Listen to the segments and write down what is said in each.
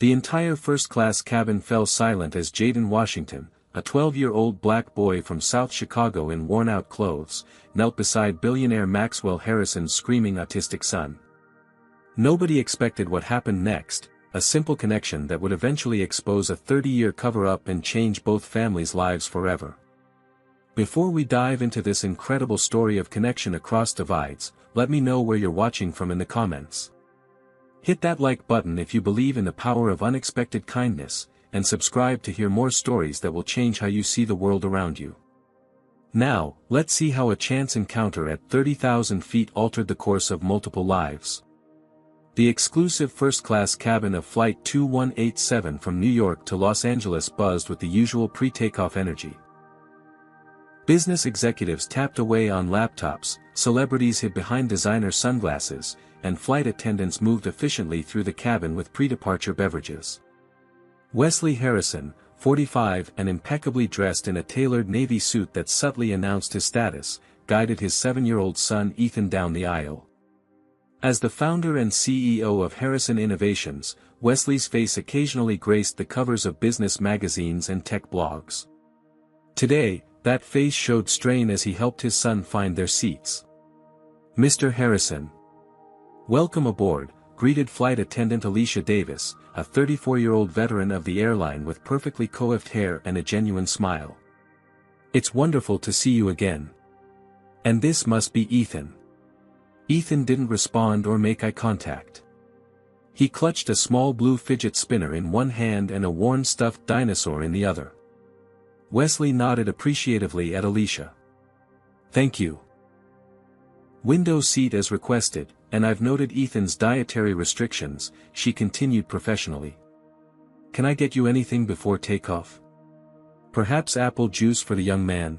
The entire first-class cabin fell silent as Jaden Washington, a 12-year-old black boy from South Chicago in worn-out clothes, knelt beside billionaire Maxwell Harrison's screaming autistic son. Nobody expected what happened next, a simple connection that would eventually expose a 30-year cover-up and change both families' lives forever. Before we dive into this incredible story of connection across divides, let me know where you're watching from in the comments. Hit that like button if you believe in the power of unexpected kindness, and subscribe to hear more stories that will change how you see the world around you. Now, let's see how a chance encounter at 30,000 feet altered the course of multiple lives. The exclusive first-class cabin of Flight 2187 from New York to Los Angeles buzzed with the usual pre-takeoff energy. Business executives tapped away on laptops, celebrities hid behind designer sunglasses, and flight attendants moved efficiently through the cabin with pre-departure beverages. Wesley Harrison, 45 and impeccably dressed in a tailored navy suit that subtly announced his status, guided his 7-year-old son Ethan down the aisle. As the founder and CEO of Harrison Innovations, Wesley's face occasionally graced the covers of business magazines and tech blogs. Today, that face showed strain as he helped his son find their seats. "Mr. Harrison. Welcome aboard," greeted flight attendant Alicia Davis, a 34-year-old veteran of the airline with perfectly coiffed hair and a genuine smile. "It's wonderful to see you again. And this must be Ethan." Ethan didn't respond or make eye contact. He clutched a small blue fidget spinner in one hand and a worn stuffed dinosaur in the other. Wesley nodded appreciatively at Alicia. "Thank you. Window seat as requested, and I've noted Ethan's dietary restrictions," she continued professionally. "Can I get you anything before takeoff? Perhaps apple juice for the young man?"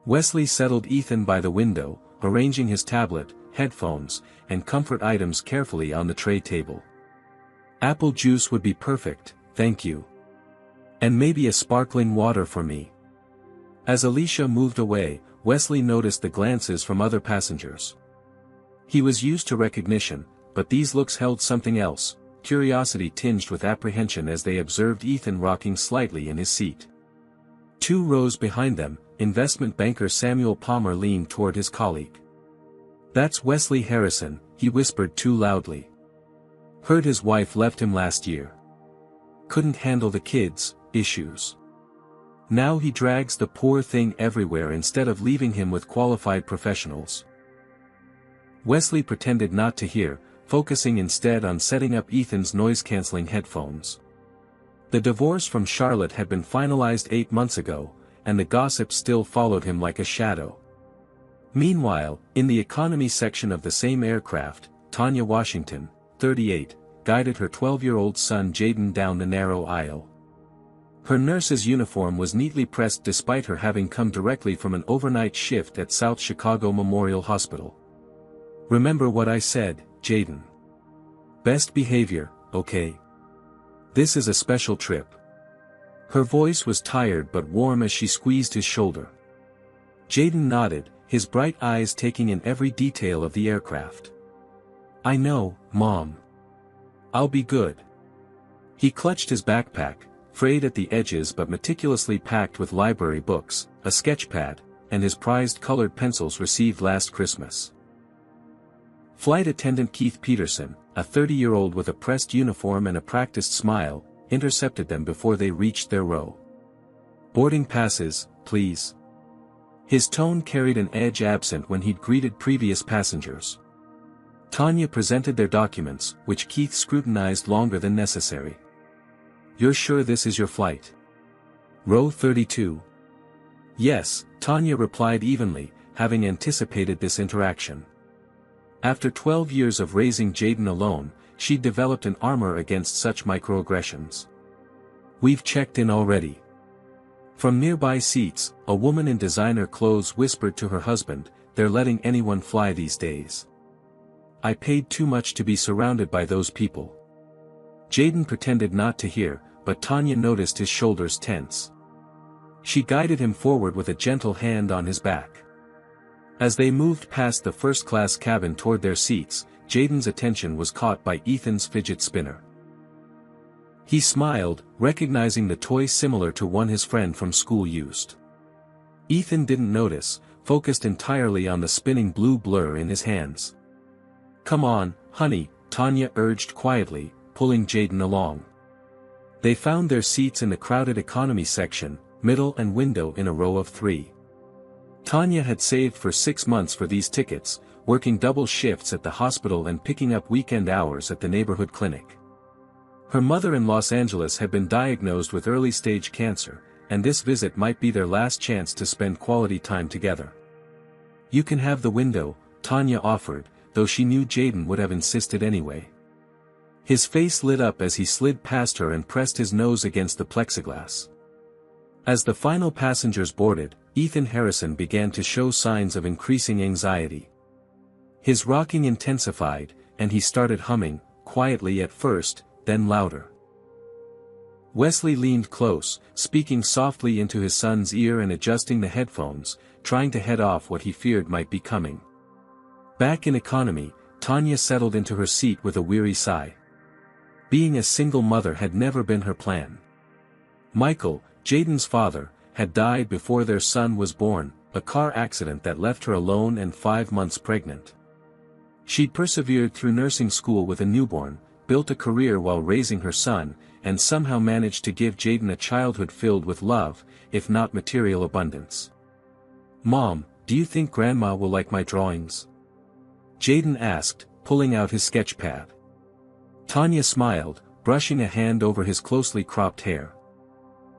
Wesley settled Ethan by the window, arranging his tablet, headphones, and comfort items carefully on the tray table. "Apple juice would be perfect, thank you. And maybe a sparkling water for me." As Alicia moved away, Wesley noticed the glances from other passengers. He was used to recognition, but these looks held something else, curiosity tinged with apprehension as they observed Ethan rocking slightly in his seat. 2 rows behind them, investment banker Samuel Palmer leaned toward his colleague. "That's Wesley Harrison," he whispered too loudly. "Heard his wife left him last year. Couldn't handle the kids' issues. Now he drags the poor thing everywhere instead of leaving him with qualified professionals." Wesley pretended not to hear, focusing instead on setting up Ethan's noise-canceling headphones. The divorce from Charlotte had been finalized 8 months ago, and the gossip still followed him like a shadow. Meanwhile, in the economy section of the same aircraft, Tanya Washington, 38, guided her 12-year-old son Jaden down the narrow aisle. Her nurse's uniform was neatly pressed despite her having come directly from an overnight shift at South Chicago Memorial Hospital. "Remember what I said, Jaden. Best behavior, okay? This is a special trip." Her voice was tired but warm as she squeezed his shoulder. Jaden nodded, his bright eyes taking in every detail of the aircraft. "I know, Mom. I'll be good." He clutched his backpack, frayed at the edges but meticulously packed with library books, a sketchpad, and his prized colored pencils received last Christmas. Flight attendant Keith Peterson, a 30-year-old with a pressed uniform and a practiced smile, intercepted them before they reached their row. "Boarding passes, please." His tone carried an edge absent when he'd greeted previous passengers. Tanya presented their documents, which Keith scrutinized longer than necessary. "You're sure this is your flight? Row 32. "Yes," Tanya replied evenly, having anticipated this interaction. After 12 years of raising Jaden alone, she'd developed an armor against such microaggressions. "We've checked in already." From nearby seats, a woman in designer clothes whispered to her husband, "They're letting anyone fly these days. I paid too much to be surrounded by those people." Jaden pretended not to hear, but Tanya noticed his shoulders tense. She guided him forward with a gentle hand on his back. As they moved past the first-class cabin toward their seats, Jaden's attention was caught by Ethan's fidget spinner. He smiled, recognizing the toy similar to one his friend from school used. Ethan didn't notice, focused entirely on the spinning blue blur in his hands. "Come on, honey," Tanya urged quietly, pulling Jaden along. They found their seats in the crowded economy section, middle and window in a row of 3. Tanya had saved for 6 months for these tickets, working double shifts at the hospital and picking up weekend hours at the neighborhood clinic. Her mother in Los Angeles had been diagnosed with early-stage cancer, and this visit might be their last chance to spend quality time together. "You can have the window," Tanya offered, though she knew Jaden would have insisted anyway. His face lit up as he slid past her and pressed his nose against the plexiglass. As the final passengers boarded, Ethan Harrison began to show signs of increasing anxiety. His rocking intensified, and he started humming, quietly at first, then louder. Wesley leaned close, speaking softly into his son's ear and adjusting the headphones, trying to head off what he feared might be coming. Back in economy, Tanya settled into her seat with a weary sigh. Being a single mother had never been her plan. Michael, Jaden's father, had died before their son was born, a car accident that left her alone and 5 months pregnant. She'd persevered through nursing school with a newborn, built a career while raising her son, and somehow managed to give Jaden a childhood filled with love, if not material abundance. "Mom, do you think Grandma will like my drawings?" Jaden asked, pulling out his sketch pad. Tanya smiled, brushing a hand over his closely cropped hair.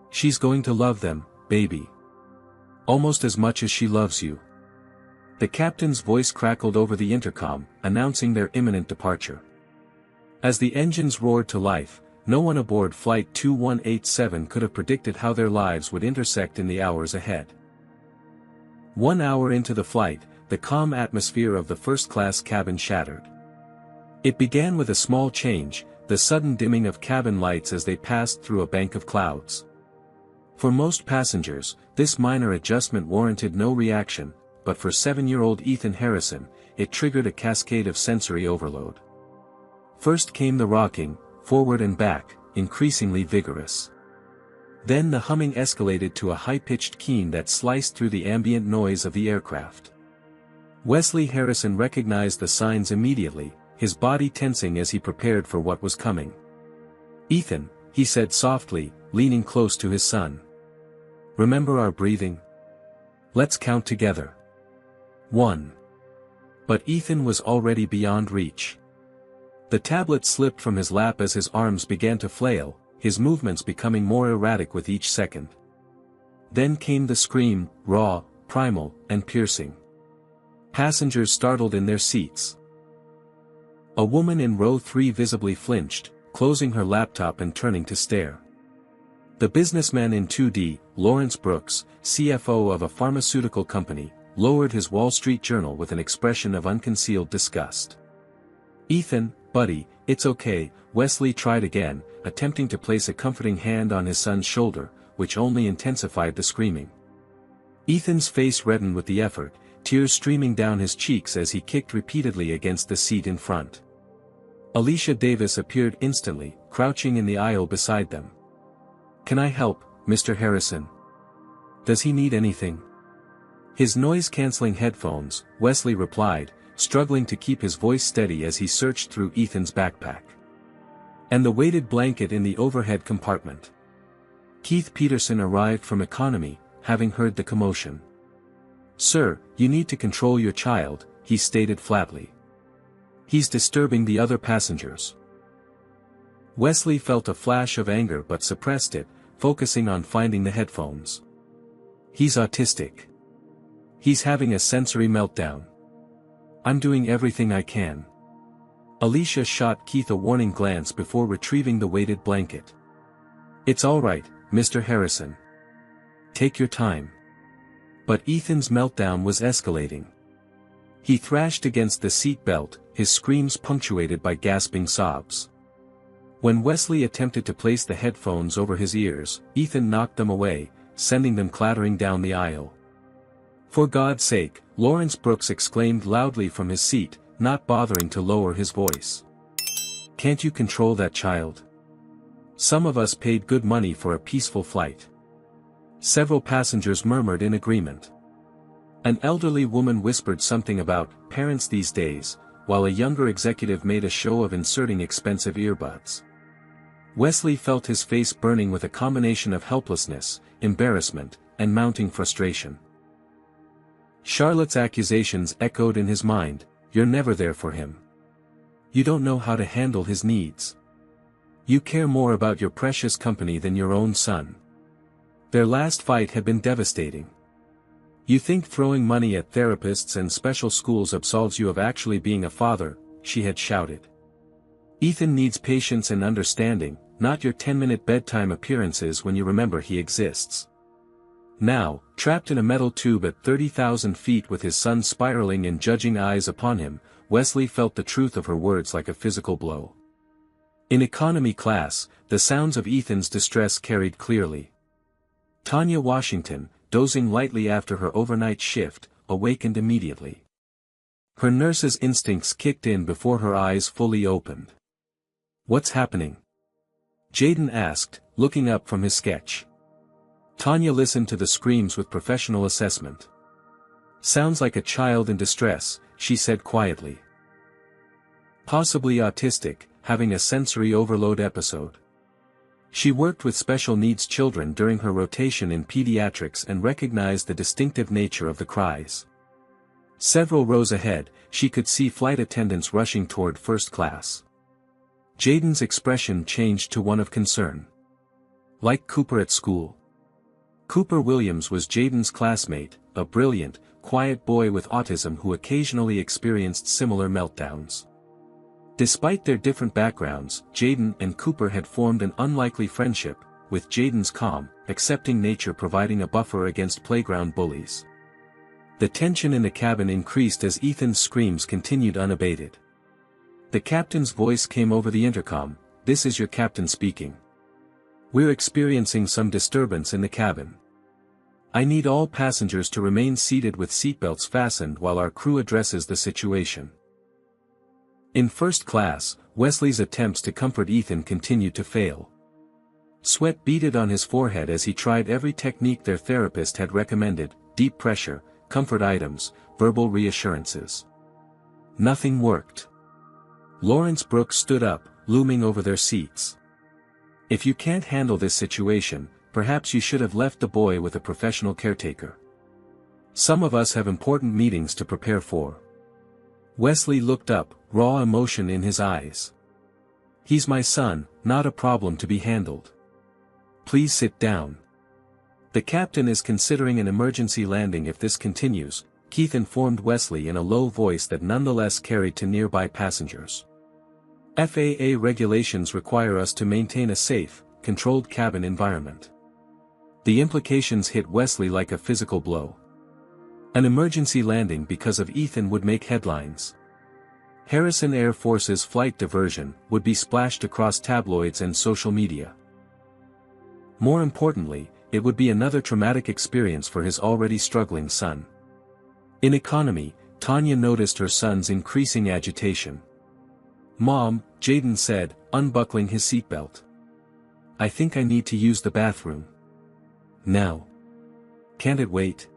"She's going to love them, baby. Almost as much as she loves you." The captain's voice crackled over the intercom, announcing their imminent departure. As the engines roared to life, no one aboard Flight 2187 could have predicted how their lives would intersect in the hours ahead. 1 hour into the flight, the calm atmosphere of the first-class cabin shattered. It began with a small change, the sudden dimming of cabin lights as they passed through a bank of clouds. For most passengers, this minor adjustment warranted no reaction, but for 7-year-old Ethan Harrison, it triggered a cascade of sensory overload. First came the rocking, forward and back, increasingly vigorous. Then the humming escalated to a high-pitched keen that sliced through the ambient noise of the aircraft. Wesley Harrison recognized the signs immediately, his body tensing as he prepared for what was coming. "Ethan," he said softly, leaning close to his son. "Remember our breathing? Let's count together. 1. But Ethan was already beyond reach. The tablet slipped from his lap as his arms began to flail, his movements becoming more erratic with each second. Then came the scream, raw, primal, and piercing. Passengers startled in their seats. A woman in row 3 visibly flinched, closing her laptop and turning to stare. The businessman in 2D, Lawrence Brooks, CFO of a pharmaceutical company, lowered his Wall Street Journal with an expression of unconcealed disgust. "Ethan, buddy, it's okay," Wesley tried again, attempting to place a comforting hand on his son's shoulder, which only intensified the screaming. Ethan's face reddened with the effort, tears streaming down his cheeks as he kicked repeatedly against the seat in front. Alicia Davis appeared instantly, crouching in the aisle beside them. "Can I help, Mr. Harrison? Does he need anything?" His noise-canceling headphones, Wesley replied, struggling to keep his voice steady as he searched through Ethan's backpack. "And the weighted blanket in the overhead compartment." Keith Peterson arrived from economy, having heard the commotion. "Sir, you need to control your child," he stated flatly. "He's disturbing the other passengers." Wesley felt a flash of anger but suppressed it, focusing on finding the headphones. "He's autistic. He's having a sensory meltdown. I'm doing everything I can." Alicia shot Keith a warning glance before retrieving the weighted blanket. "It's all right, Mr. Harrison. Take your time." But Ethan's meltdown was escalating. He thrashed against the seat belt, his screams punctuated by gasping sobs. When Wesley attempted to place the headphones over his ears, Ethan knocked them away, sending them clattering down the aisle. "For God's sake," Lawrence Brooks exclaimed loudly from his seat, not bothering to lower his voice. "Can't you control that child? Some of us paid good money for a peaceful flight. Several passengers murmured in agreement. An elderly woman whispered something about parents these days, while a younger executive made a show of inserting expensive earbuds. Wesley felt his face burning with a combination of helplessness, embarrassment, and mounting frustration. Charlotte's accusations echoed in his mind, "You're never there for him. You don't know how to handle his needs. You care more about your precious company than your own son." Their last fight had been devastating. "You think throwing money at therapists and special schools absolves you of actually being a father," she had shouted. "Ethan needs patience and understanding, not your 10-minute bedtime appearances when you remember he exists." Now, trapped in a metal tube at 30,000 feet with his son spiraling and judging eyes upon him, Wesley felt the truth of her words like a physical blow. In economy class, the sounds of Ethan's distress carried clearly. Tanya Washington, dozing lightly after her overnight shift, awakened immediately. Her nurse's instincts kicked in before her eyes fully opened. "What's happening?" Jaden asked, looking up from his sketch. Tanya listened to the screams with professional assessment. "Sounds like a child in distress," she said quietly. "Possibly autistic, having a sensory overload episode." She worked with special needs children during her rotation in pediatrics and recognized the distinctive nature of the cries. Several rows ahead, she could see flight attendants rushing toward first class. Jaden's expression changed to one of concern. Like Cooper at school. Cooper Williams was Jaden's classmate, a brilliant, quiet boy with autism who occasionally experienced similar meltdowns. Despite their different backgrounds, Jaden and Cooper had formed an unlikely friendship, with Jaden's calm, accepting nature providing a buffer against playground bullies. The tension in the cabin increased as Ethan's screams continued unabated. The captain's voice came over the intercom, "This is your captain speaking. We're experiencing some disturbance in the cabin. I need all passengers to remain seated with seatbelts fastened while our crew addresses the situation." In first class, Wesley's attempts to comfort Ethan continued to fail. Sweat beaded on his forehead as he tried every technique their therapist had recommended: deep pressure, comfort items, verbal reassurances. Nothing worked. Lawrence Brooks stood up, looming over their seats. "If you can't handle this situation, perhaps you should have left the boy with a professional caretaker. Some of us have important meetings to prepare for." Wesley looked up, raw emotion in his eyes. "He's my son, not a problem to be handled. Please sit down. The captain is considering an emergency landing if this continues," Keith informed Wesley in a low voice that nonetheless carried to nearby passengers. "FAA regulations require us to maintain a safe, controlled cabin environment." The implications hit Wesley like a physical blow. An emergency landing because of Ethan would make headlines. Harrison Air Force's flight diversion would be splashed across tabloids and social media. More importantly, it would be another traumatic experience for his already struggling son. In economy, Tanya noticed her son's increasing agitation. "Mom," Jaden said, unbuckling his seatbelt. "I think I need to use the bathroom." "Now. Can't it wait?"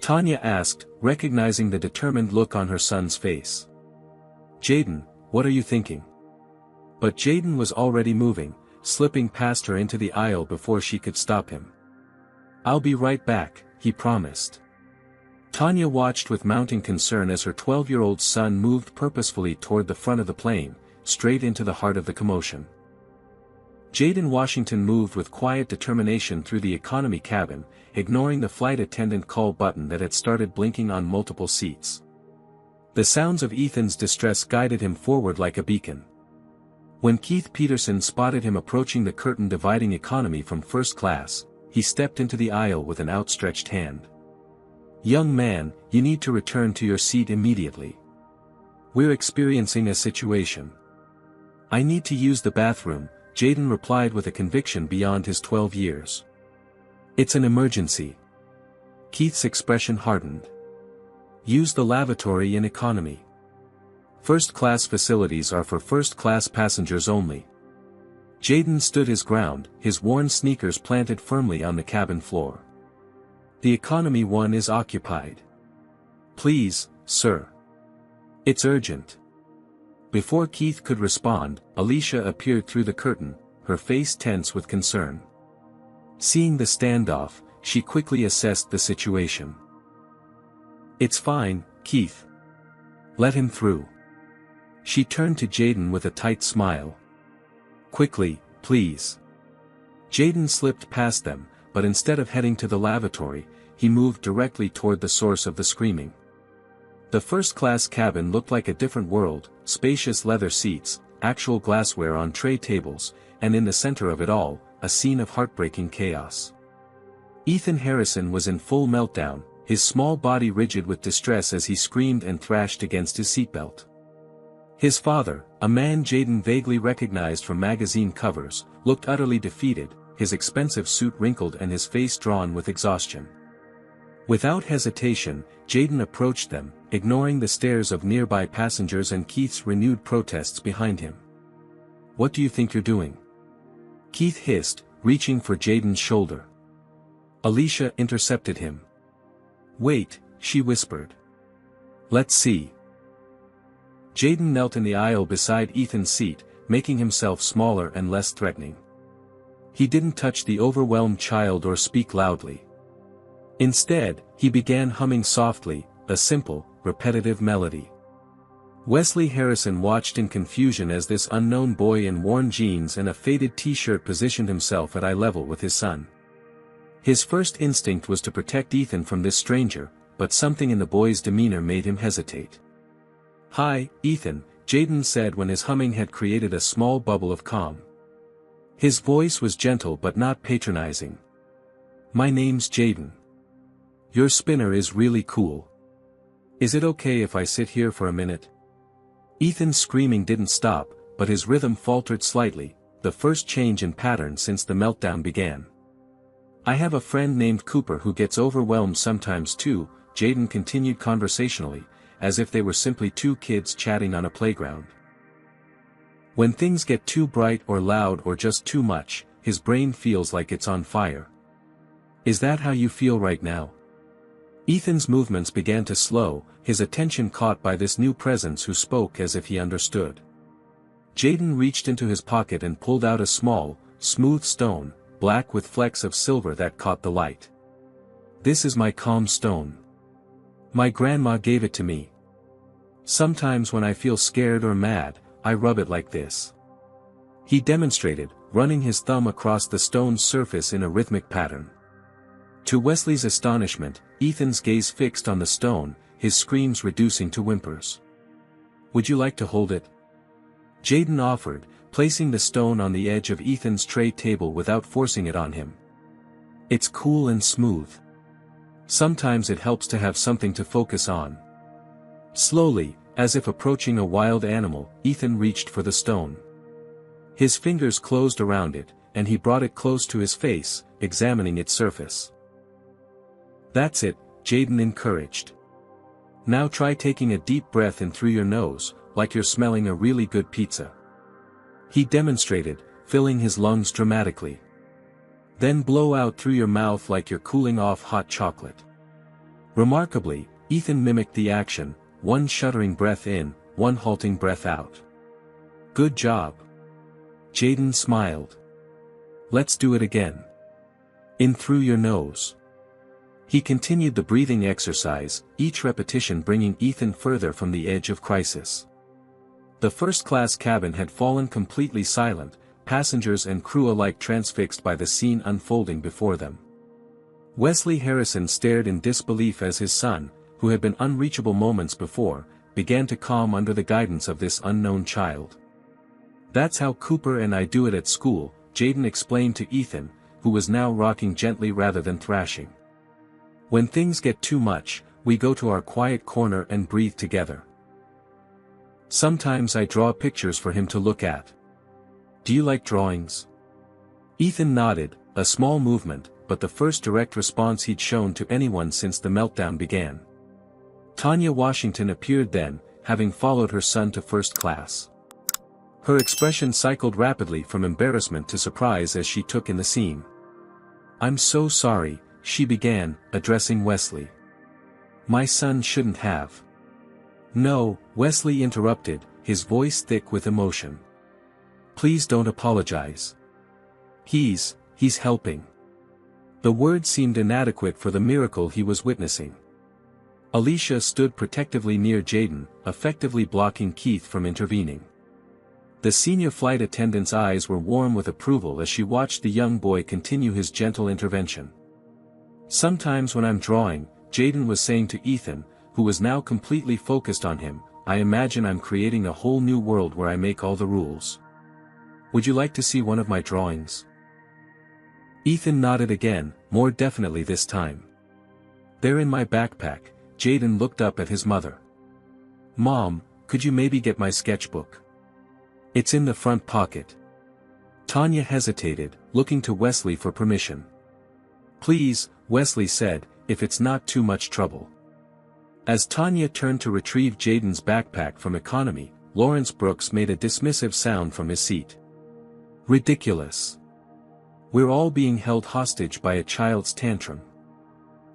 Tanya asked, recognizing the determined look on her son's face. "Jaden, what are you thinking?" But Jaden was already moving, slipping past her into the aisle before she could stop him. "I'll be right back," he promised. Tanya watched with mounting concern as her 12-year-old son moved purposefully toward the front of the plane, straight into the heart of the commotion. Jaden Washington moved with quiet determination through the economy cabin, ignoring the flight attendant call button that had started blinking on multiple seats. The sounds of Ethan's distress guided him forward like a beacon. When Keith Peterson spotted him approaching the curtain dividing economy from first class, he stepped into the aisle with an outstretched hand. "Young man, you need to return to your seat immediately. We're experiencing a situation." "I need to use the bathroom," Jaden replied with a conviction beyond his 12 years. "It's an emergency." Keith's expression hardened. "Use the lavatory in economy. First-class facilities are for first-class passengers only." Jaden stood his ground, his worn sneakers planted firmly on the cabin floor. The economy one is occupied. Please, sir. It's urgent. Before Keith could respond, Alicia appeared through the curtain, her face tense with concern. Seeing the standoff, she quickly assessed the situation. It's fine, Keith. Let him through. She turned to Jaden with a tight smile. Quickly, please. Jaden slipped past them, but instead of heading to the lavatory, he moved directly toward the source of the screaming. The first-class cabin looked like a different world, spacious leather seats, actual glassware on tray tables, and in the center of it all, a scene of heartbreaking chaos. Ethan Harrison was in full meltdown, his small body rigid with distress as he screamed and thrashed against his seatbelt. His father, a man Jaden vaguely recognized from magazine covers, looked utterly defeated, his expensive suit wrinkled and his face drawn with exhaustion. Without hesitation, Jaden approached them, ignoring the stares of nearby passengers and Keith's renewed protests behind him. What do you think you're doing? Keith hissed, reaching for Jaden's shoulder. Alicia intercepted him. Wait, she whispered. Let's see. Jaden knelt in the aisle beside Ethan's seat, making himself smaller and less threatening. He didn't touch the overwhelmed child or speak loudly. Instead, he began humming softly, a simple, repetitive melody. Wesley Harrison watched in confusion as this unknown boy in worn jeans and a faded t-shirt positioned himself at eye level with his son. His first instinct was to protect Ethan from this stranger, but something in the boy's demeanor made him hesitate. Hi, Ethan, Jaden said when his humming had created a small bubble of calm. His voice was gentle but not patronizing. My name's Jaden. Your spinner is really cool. Is it okay if I sit here for a minute? Ethan's screaming didn't stop, but his rhythm faltered slightly, the first change in pattern since the meltdown began. I have a friend named Cooper who gets overwhelmed sometimes too, Jaden continued conversationally, as if they were simply two kids chatting on a playground. When things get too bright or loud or just too much, his brain feels like it's on fire. Is that how you feel right now? Ethan's movements began to slow, his attention caught by this new presence who spoke as if he understood. Jaden reached into his pocket and pulled out a small, smooth stone, black with flecks of silver that caught the light. This is my calm stone. My grandma gave it to me. Sometimes when I feel scared or mad, I rub it like this. He demonstrated, running his thumb across the stone's surface in a rhythmic pattern. To Wesley's astonishment, Ethan's gaze fixed on the stone, his screams reducing to whimpers. Would you like to hold it? Jaden offered, placing the stone on the edge of Ethan's tray table without forcing it on him. It's cool and smooth. Sometimes it helps to have something to focus on. Slowly, as if approaching a wild animal, Ethan reached for the stone. His fingers closed around it, and he brought it close to his face, examining its surface. That's it, Jaden encouraged. Now try taking a deep breath in through your nose, like you're smelling a really good pizza. He demonstrated, filling his lungs dramatically. Then blow out through your mouth like you're cooling off hot chocolate. Remarkably, Ethan mimicked the action, one shuddering breath in, one halting breath out. Good job. Jaden smiled. Let's do it again. In through your nose. He continued the breathing exercise, each repetition bringing Ethan further from the edge of crisis. The first-class cabin had fallen completely silent, passengers and crew alike transfixed by the scene unfolding before them. Wesley Harrison stared in disbelief as his son, who had been unreachable moments before, began to calm under the guidance of this unknown child. That's how Cooper and I do it at school, Jaden explained to Ethan, who was now rocking gently rather than thrashing. When things get too much, we go to our quiet corner and breathe together. Sometimes I draw pictures for him to look at. Do you like drawings? Ethan nodded, a small movement, but the first direct response he'd shown to anyone since the meltdown began. Tanya Washington appeared then, having followed her son to first class. Her expression cycled rapidly from embarrassment to surprise as she took in the scene. "I'm so sorry," she began, addressing Wesley. "My son shouldn't have." "No," Wesley interrupted, his voice thick with emotion. "Please don't apologize. He's helping." The word seemed inadequate for the miracle he was witnessing. Alicia stood protectively near Jaden, effectively blocking Keith from intervening. The senior flight attendant's eyes were warm with approval as she watched the young boy continue his gentle intervention. "Sometimes when I'm drawing," Jaden was saying to Ethan, who was now completely focused on him, "I imagine I'm creating a whole new world where I make all the rules. Would you like to see one of my drawings?" Ethan nodded again, more definitely this time. "They're in my backpack." Jaden looked up at his mother. "Mom, could you maybe get my sketchbook? It's in the front pocket." Tanya hesitated, looking to Wesley for permission. "Please," Wesley said, "if it's not too much trouble." As Tanya turned to retrieve Jaden's backpack from economy, Lawrence Brooks made a dismissive sound from his seat. "Ridiculous. We're all being held hostage by a child's tantrum."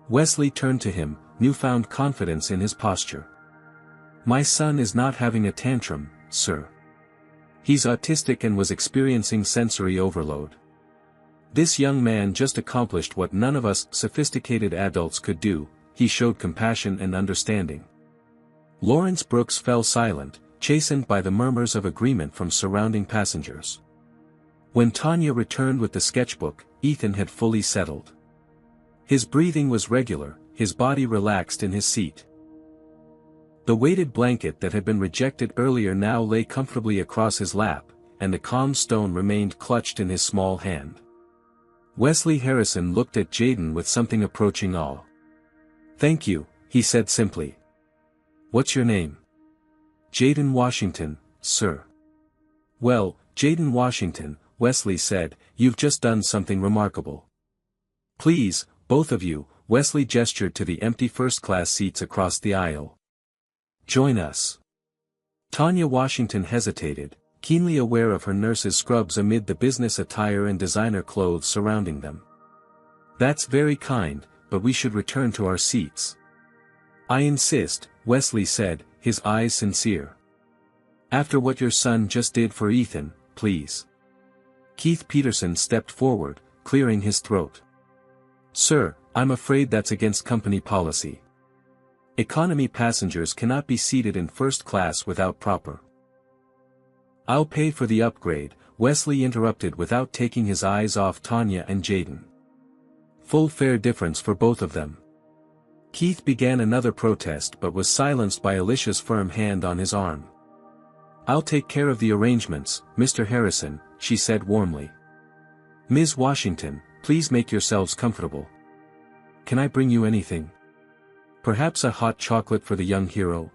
Wesley turned to him, newfound confidence in his posture. "My son is not having a tantrum, sir. He's autistic and was experiencing sensory overload. This young man just accomplished what none of us sophisticated adults could do. He showed compassion and understanding." Lawrence Brooks fell silent, chastened by the murmurs of agreement from surrounding passengers. When Tanya returned with the sketchbook, Ethan had fully settled. His breathing was regular, his body relaxed in his seat. The weighted blanket that had been rejected earlier now lay comfortably across his lap, and the calm stone remained clutched in his small hand. Wesley Harrison looked at Jaden with something approaching awe. "Thank you," he said simply. "What's your name?" "Jaden Washington, sir." "Well, Jaden Washington," Wesley said, "you've just done something remarkable. Please, both of you," Wesley gestured to the empty first-class seats across the aisle. "Join us." Tanya Washington hesitated, keenly aware of her nurse's scrubs amid the business attire and designer clothes surrounding them. "That's very kind, but we should return to our seats." "I insist," Wesley said, his eyes sincere. "After what your son just did for Ethan, please." Keith Peterson stepped forward, clearing his throat. "Sir, I'm afraid that's against company policy. Economy passengers cannot be seated in first class without proper—" "I'll pay for the upgrade," Wesley interrupted without taking his eyes off Tanya and Jaden. "Full fare difference for both of them." Keith began another protest but was silenced by Alicia's firm hand on his arm. "I'll take care of the arrangements, Mr. Harrison," she said warmly. "Ms. Washington, please make yourselves comfortable. Can I bring you anything? Perhaps a hot chocolate for the young hero?"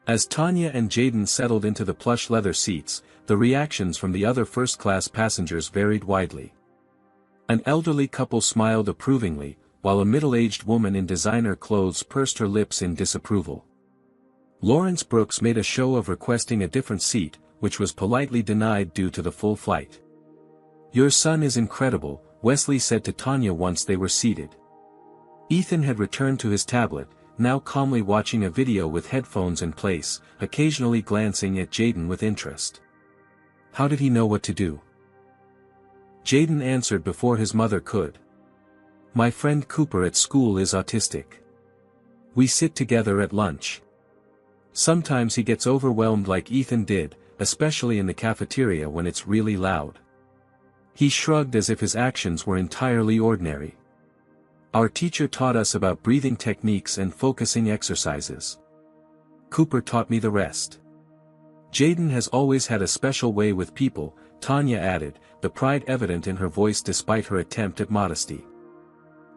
As Tanya and Jaden settled into the plush leather seats, the reactions from the other first-class passengers varied widely. An elderly couple smiled approvingly, while a middle-aged woman in designer clothes pursed her lips in disapproval. Lawrence Brooks made a show of requesting a different seat, which was politely denied due to the full flight. "Your son is incredible," Wesley said to Tanya once they were seated. Ethan had returned to his tablet, now calmly watching a video with headphones in place, occasionally glancing at Jaden with interest. "How did he know what to do?" Jaden answered before his mother could. "My friend Cooper at school is autistic. We sit together at lunch. Sometimes he gets overwhelmed like Ethan did, especially in the cafeteria when it's really loud. He shrugged as if his actions were entirely ordinary. Our teacher taught us about breathing techniques and focusing exercises. Cooper taught me the rest." "Jaden has always had a special way with people," Tanya added, the pride evident in her voice despite her attempt at modesty.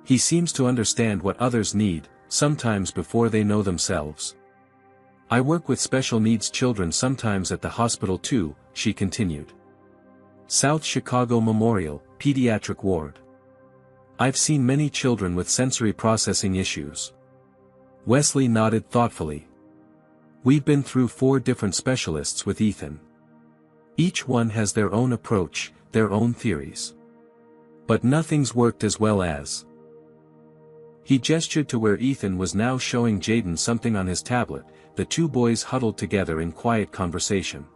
"He seems to understand what others need, sometimes before they know themselves. I work with special needs children sometimes at the hospital too," she continued. "South Chicago Memorial, Pediatric Ward. I've seen many children with sensory processing issues." Wesley nodded thoughtfully. "We've been through 4 different specialists with Ethan. Each one has their own approach, their own theories. But nothing's worked as well as. He gestured to where Ethan was now showing Jaden something on his tablet. The two boys huddled together in quiet conversation.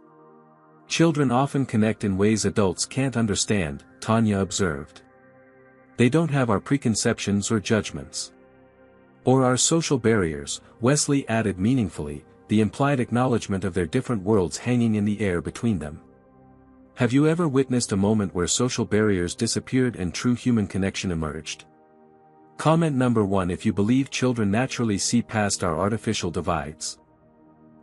Children often connect in ways adults can't understand, Tanya observed. They don't have our preconceptions or judgments. Or our social barriers, Wesley added meaningfully, the implied acknowledgement of their different worlds hanging in the air between them. Have you ever witnessed a moment where social barriers disappeared and true human connection emerged? Comment number 1 if you believe children naturally see past our artificial divides.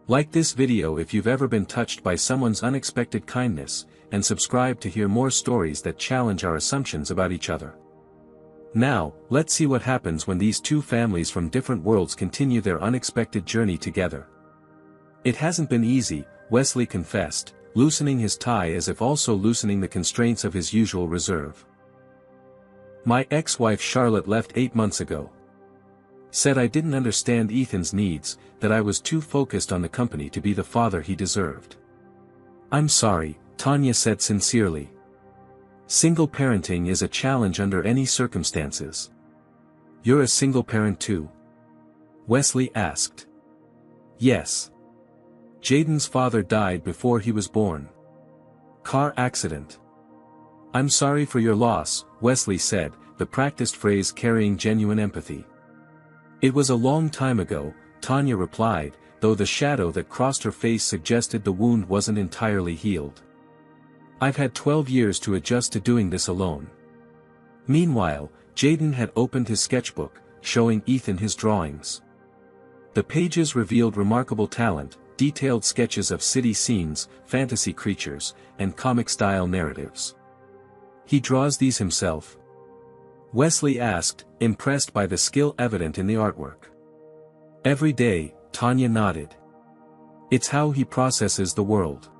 Like this video if you've ever been touched by someone's unexpected kindness, and subscribe to hear more stories that challenge our assumptions about each other. Now, let's see what happens when these two families from different worlds continue their unexpected journey together. It hasn't been easy, Wesley confessed, loosening his tie as if also loosening the constraints of his usual reserve. My ex-wife Charlotte left 8 months ago. Said I didn't understand Ethan's needs, that I was too focused on the company to be the father he deserved. I'm sorry, Tanya said sincerely. Single parenting is a challenge under any circumstances. You're a single parent too? Wesley asked. Yes. Jaden's father died before he was born. Car accident. I'm sorry for your loss, Wesley said, the practiced phrase carrying genuine empathy. It was a long time ago, Tanya replied, though the shadow that crossed her face suggested the wound wasn't entirely healed. I've had 12 years to adjust to doing this alone. Meanwhile, Jaden had opened his sketchbook, showing Ethan his drawings. The pages revealed remarkable talent, detailed sketches of city scenes, fantasy creatures, and comic-style narratives. He draws these himself? Wesley asked, impressed by the skill evident in the artwork. Every day, Tanya nodded. It's how he processes the world.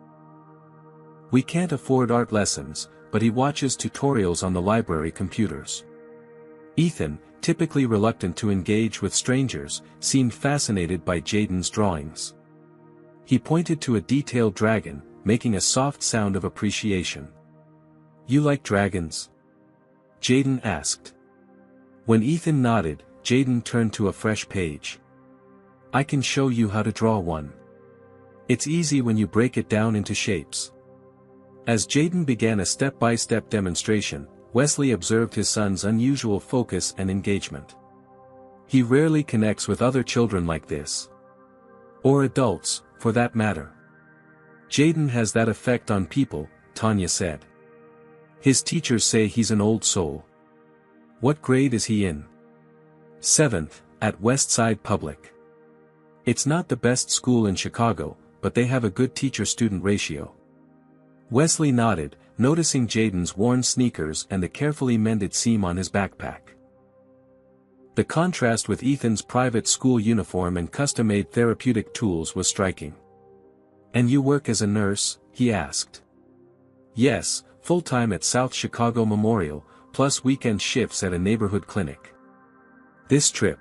We can't afford art lessons, but he watches tutorials on the library computers. Ethan, typically reluctant to engage with strangers, seemed fascinated by Jaden's drawings. He pointed to a detailed dragon, making a soft sound of appreciation. You like dragons? Jaden asked. When Ethan nodded, Jaden turned to a fresh page. I can show you how to draw one. It's easy when you break it down into shapes. As Jaden began a step-by-step demonstration, Wesley observed his son's unusual focus and engagement. He rarely connects with other children like this. Or adults, for that matter. Jaden has that effect on people, Tanya said. His teachers say he's an old soul. What grade is he in? 7th, at Westside Public. It's not the best school in Chicago, but they have a good teacher-student ratio. Wesley nodded, noticing Jaden's worn sneakers and the carefully mended seam on his backpack. The contrast with Ethan's private school uniform and custom-made therapeutic tools was striking. And you work as a nurse? He asked. Yes, full-time at South Chicago Memorial, plus weekend shifts at a neighborhood clinic. This trip.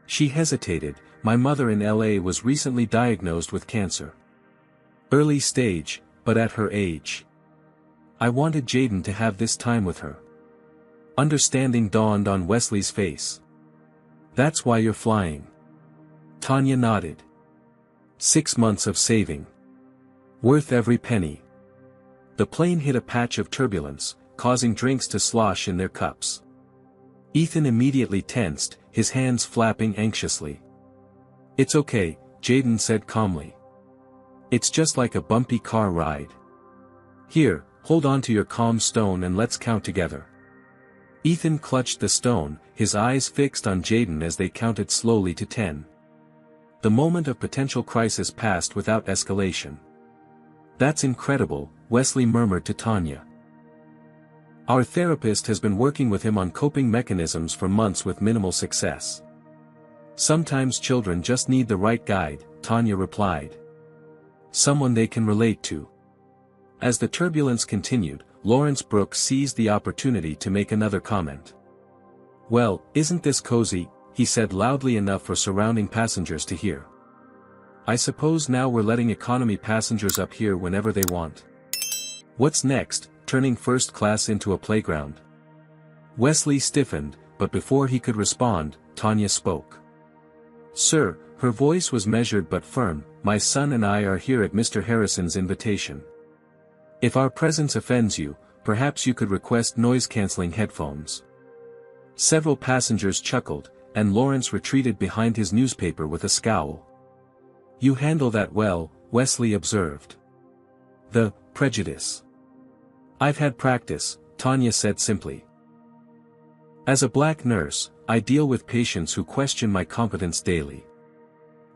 She hesitated. My mother in LA was recently diagnosed with cancer. Early stage, but at her age. I wanted Jaden to have this time with her. Understanding dawned on Wesley's face. That's why you're flying. Tanya nodded. 6 months of saving. Worth every penny. The plane hit a patch of turbulence, causing drinks to slosh in their cups. Ethan immediately tensed, his hands flapping anxiously. It's okay, Jaden said calmly. It's just like a bumpy car ride. Here, hold on to your calm stone and let's count together. Ethan clutched the stone, his eyes fixed on Jaden as they counted slowly to 10. The moment of potential crisis passed without escalation. That's incredible, Wesley murmured to Tanya. Our therapist has been working with him on coping mechanisms for months with minimal success. Sometimes children just need the right guide, Tanya replied. Someone they can relate to. As the turbulence continued, Lawrence Brooks seized the opportunity to make another comment. Well, isn't this cozy, he said loudly enough for surrounding passengers to hear. I suppose now we're letting economy passengers up here whenever they want. What's next, turning first class into a playground? Wesley stiffened, but before he could respond, Tanya spoke. Sir, her voice was measured but firm, my son and I are here at Mr. Harrison's invitation. If our presence offends you, perhaps you could request noise-canceling headphones. Several passengers chuckled, and Lawrence retreated behind his newspaper with a scowl. You handle that well, Wesley observed. The prejudice. I've had practice, Tanya said simply. As a black nurse, I deal with patients who question my competence daily.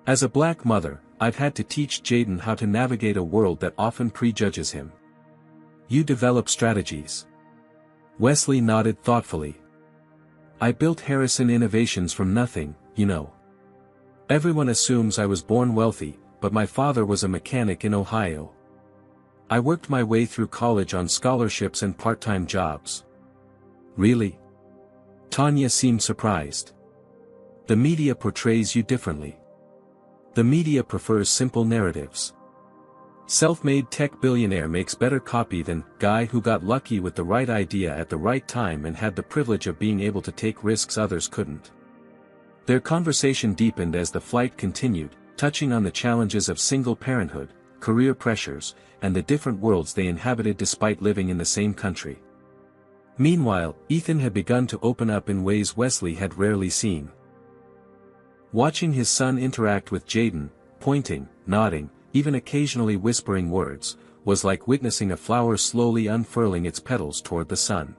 As a black mother, I've had to teach Jaden how to navigate a world that often prejudges him. You develop strategies. Wesley nodded thoughtfully. I built Harrison Innovations from nothing, you know. Everyone assumes I was born wealthy, but my father was a mechanic in Ohio. I worked my way through college on scholarships and part-time jobs. Really? Tanya seemed surprised. The media portrays you differently. The media prefers simple narratives. Self-made tech billionaire makes better copy than guy who got lucky with the right idea at the right time and had the privilege of being able to take risks others couldn't. Their conversation deepened as the flight continued, touching on the challenges of single parenthood, career pressures, and the different worlds they inhabited despite living in the same country. Meanwhile, Ethan had begun to open up in ways Wesley had rarely seen. Watching his son interact with Jaden, pointing, nodding, even occasionally whispering words, was like witnessing a flower slowly unfurling its petals toward the sun.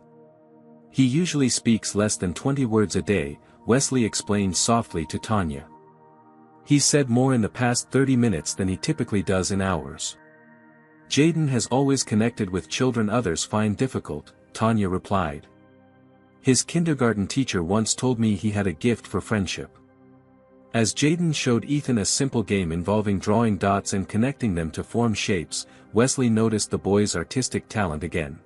He usually speaks less than 20 words a day, Wesley explained softly to Tanya. He's said more in the past 30 minutes than he typically does in hours. Jaden has always connected with children others find difficult, Tanya replied. His kindergarten teacher once told me he had a gift for friendship. As Jaden showed Ethan a simple game involving drawing dots and connecting them to form shapes, Wesley noticed the boy's artistic talent again.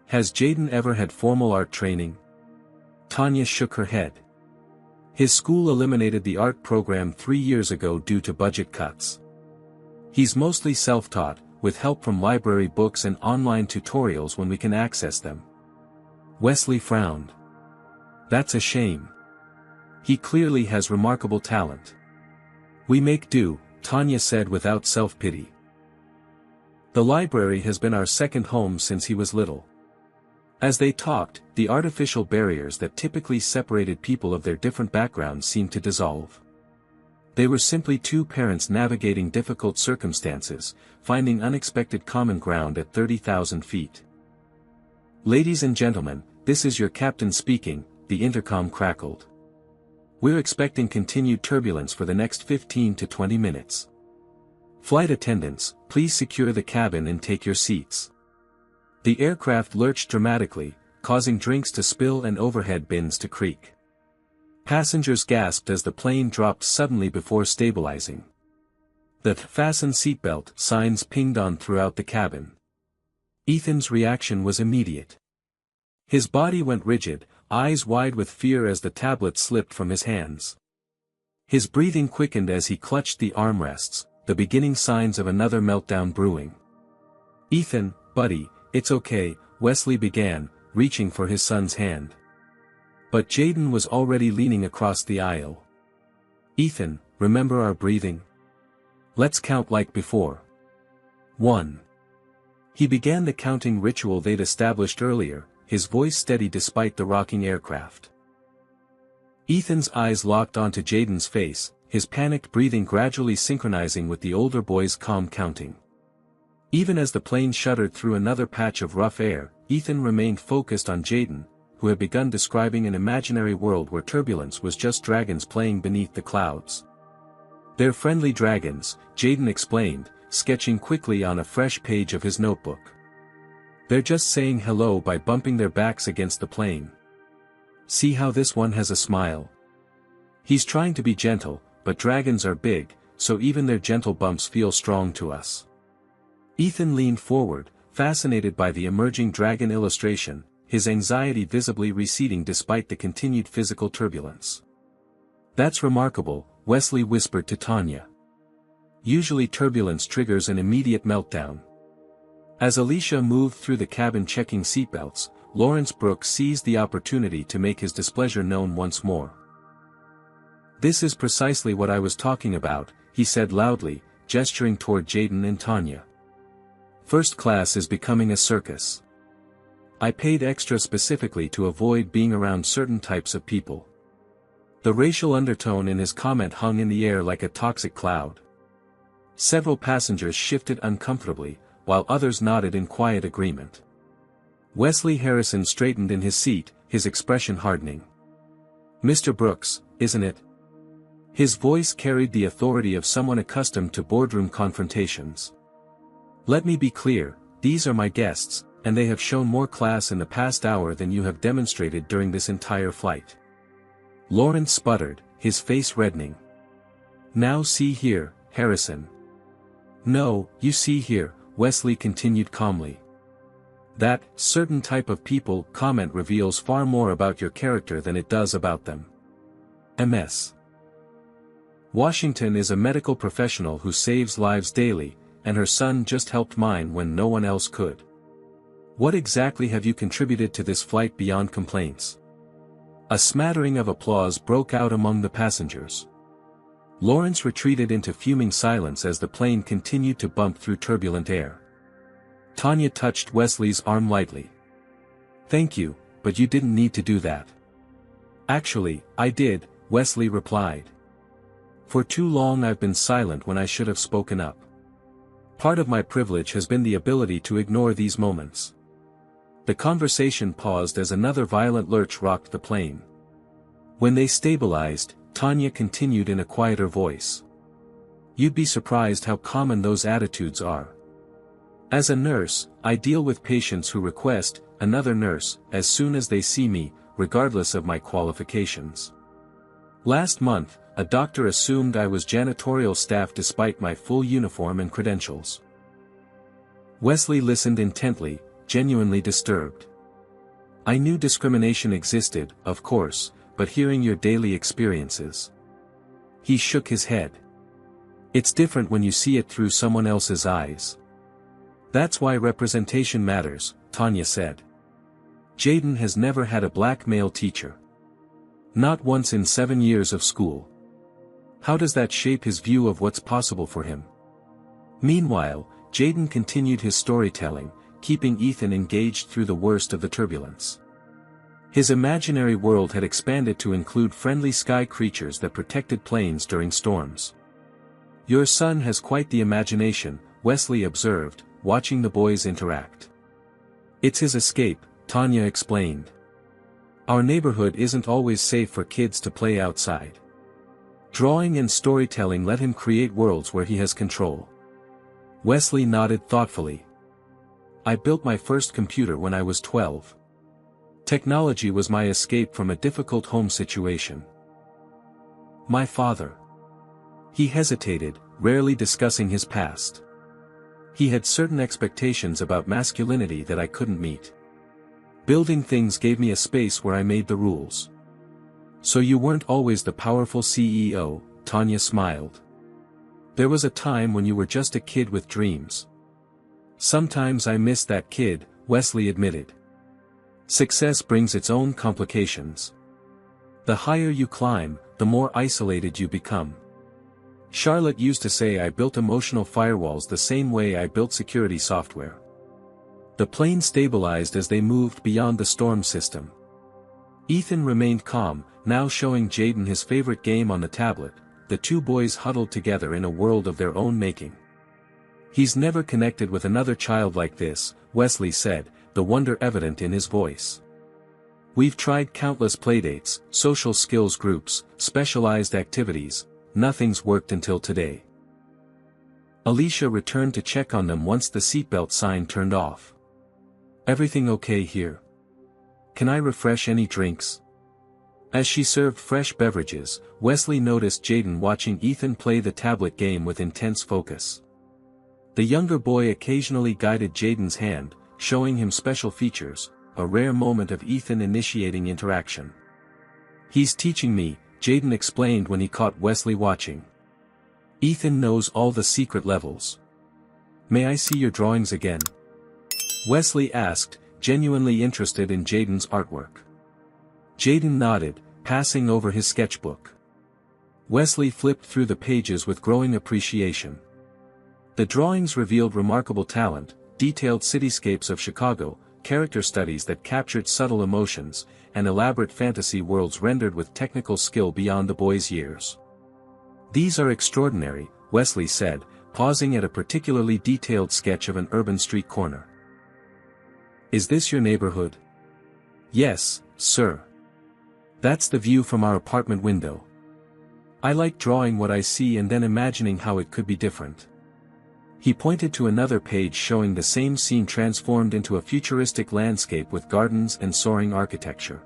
Has Jaden ever had formal art training? Tanya shook her head. His school eliminated the art program 3 years ago due to budget cuts. He's mostly self-taught, with help from library books and online tutorials when we can access them. Wesley frowned. That's a shame. He clearly has remarkable talent. We make do, Tanya said without self-pity. The library has been our second home since he was little. As they talked, the artificial barriers that typically separated people of their different backgrounds seemed to dissolve. They were simply two parents navigating difficult circumstances, finding unexpected common ground at 30,000 feet. Ladies and gentlemen, this is your captain speaking, the intercom crackled. We're expecting continued turbulence for the next 15 to 20 minutes. Flight attendants, please secure the cabin and take your seats. The aircraft lurched dramatically, causing drinks to spill and overhead bins to creak. Passengers gasped as the plane dropped suddenly before stabilizing. The "fasten seatbelt" signs pinged on throughout the cabin. Ethan's reaction was immediate. His body went rigid, eyes wide with fear as the tablet slipped from his hands. His breathing quickened as he clutched the armrests, the beginning signs of another meltdown brewing. Ethan, buddy, it's okay, Wesley began, reaching for his son's hand. But Jaden was already leaning across the aisle. Ethan, remember our breathing? Let's count like before. 1. He began the counting ritual they'd established earlier, his voice steady despite the rocking aircraft. Ethan's eyes locked onto Jaden's face, his panicked breathing gradually synchronizing with the older boy's calm counting. Even as the plane shuddered through another patch of rough air, Ethan remained focused on Jaden, who had begun describing an imaginary world where turbulence was just dragons playing beneath the clouds. They're friendly dragons, Jaden explained, sketching quickly on a fresh page of his notebook. They're just saying hello by bumping their backs against the plane. See how this one has a smile? He's trying to be gentle, but dragons are big, so even their gentle bumps feel strong to us. Ethan leaned forward, fascinated by the emerging dragon illustration, his anxiety visibly receding despite the continued physical turbulence. That's remarkable, Wesley whispered to Tanya. Usually turbulence triggers an immediate meltdown. As Alicia moved through the cabin checking seatbelts, Lawrence Brooks seized the opportunity to make his displeasure known once more. "This is precisely what I was talking about," he said loudly, gesturing toward Jaden and Tanya. "First class is becoming a circus. I paid extra specifically to avoid being around certain types of people." The racial undertone in his comment hung in the air like a toxic cloud. Several passengers shifted uncomfortably, while others nodded in quiet agreement. Wesley Harrison straightened in his seat, his expression hardening. "Mr. Brooks, isn't it?" His voice carried the authority of someone accustomed to boardroom confrontations. "Let me be clear, these are my guests, and they have shown more class in the past hour than you have demonstrated during this entire flight." Lawrence sputtered, his face reddening. "Now see here, Harrison." "No, you see here," Wesley continued calmly. "That certain type of people comment reveals far more about your character than it does about them. Ms. Washington is a medical professional who saves lives daily, and her son just helped mine when no one else could. What exactly have you contributed to this flight beyond complaints?" A smattering of applause broke out among the passengers. Lawrence retreated into fuming silence as the plane continued to bump through turbulent air. Tanya touched Wesley's arm lightly. "Thank you, but you didn't need to do that." "Actually, I did," Wesley replied. "For too long I've been silent when I should have spoken up. Part of my privilege has been the ability to ignore these moments." The conversation paused as another violent lurch rocked the plane. When they stabilized, Tanya continued in a quieter voice. "You'd be surprised how common those attitudes are. As a nurse, I deal with patients who request another nurse as soon as they see me, regardless of my qualifications. Last month, a doctor assumed I was janitorial staff despite my full uniform and credentials." Wesley listened intently, genuinely disturbed. "I knew discrimination existed, of course, but hearing your daily experiences..." He shook his head. "It's different when you see it through someone else's eyes. That's why representation matters," Tanya said. "Jaden has never had a black male teacher. Not once in 7 years of school. How does that shape his view of what's possible for him?" Meanwhile, Jaden continued his storytelling, keeping Ethan engaged through the worst of the turbulence. His imaginary world had expanded to include friendly sky creatures that protected planes during storms. "Your son has quite the imagination," Wesley observed, watching the boys interact. "It's his escape," Tanya explained. "Our neighborhood isn't always safe for kids to play outside. Drawing and storytelling let him create worlds where he has control." Wesley nodded thoughtfully. "I built my first computer when I was 12. Technology was my escape from a difficult home situation. My father..." He hesitated, rarely discussing his past. "He had certain expectations about masculinity that I couldn't meet. Building things gave me a space where I made the rules." "So you weren't always the powerful CEO," Tanya smiled. "There was a time when you were just a kid with dreams." "Sometimes I miss that kid," Wesley admitted. "Success brings its own complications. The higher you climb, the more isolated you become. Charlotte used to say I built emotional firewalls the same way I built security software." The plane stabilized as they moved beyond the storm system. Ethan remained calm, now showing Jaden his favorite game on the tablet. The two boys huddled together in a world of their own making. "He's never connected with another child like this," Wesley said, the wonder evident in his voice. "We've tried countless playdates, social skills groups, specialized activities. Nothing's worked until today." Alicia returned to check on them once the seatbelt sign turned off. "Everything okay here? Can I refresh any drinks?" As she served fresh beverages, Wesley noticed Jaden watching Ethan play the tablet game with intense focus. The younger boy occasionally guided Jaden's hand, showing him special features, a rare moment of Ethan initiating interaction. "He's teaching me," Jaden explained when he caught Wesley watching. "Ethan knows all the secret levels. May I see your drawings again?" Wesley asked, genuinely interested in Jaden's artwork. Jaden nodded, passing over his sketchbook. Wesley flipped through the pages with growing appreciation. The drawings revealed remarkable talent, detailed cityscapes of Chicago, character studies that captured subtle emotions, and elaborate fantasy worlds rendered with technical skill beyond the boy's years. "These are extraordinary," Wesley said, pausing at a particularly detailed sketch of an urban street corner. "Is this your neighborhood?" "Yes, sir. That's the view from our apartment window. I like drawing what I see and then imagining how it could be different." He pointed to another page showing the same scene transformed into a futuristic landscape with gardens and soaring architecture.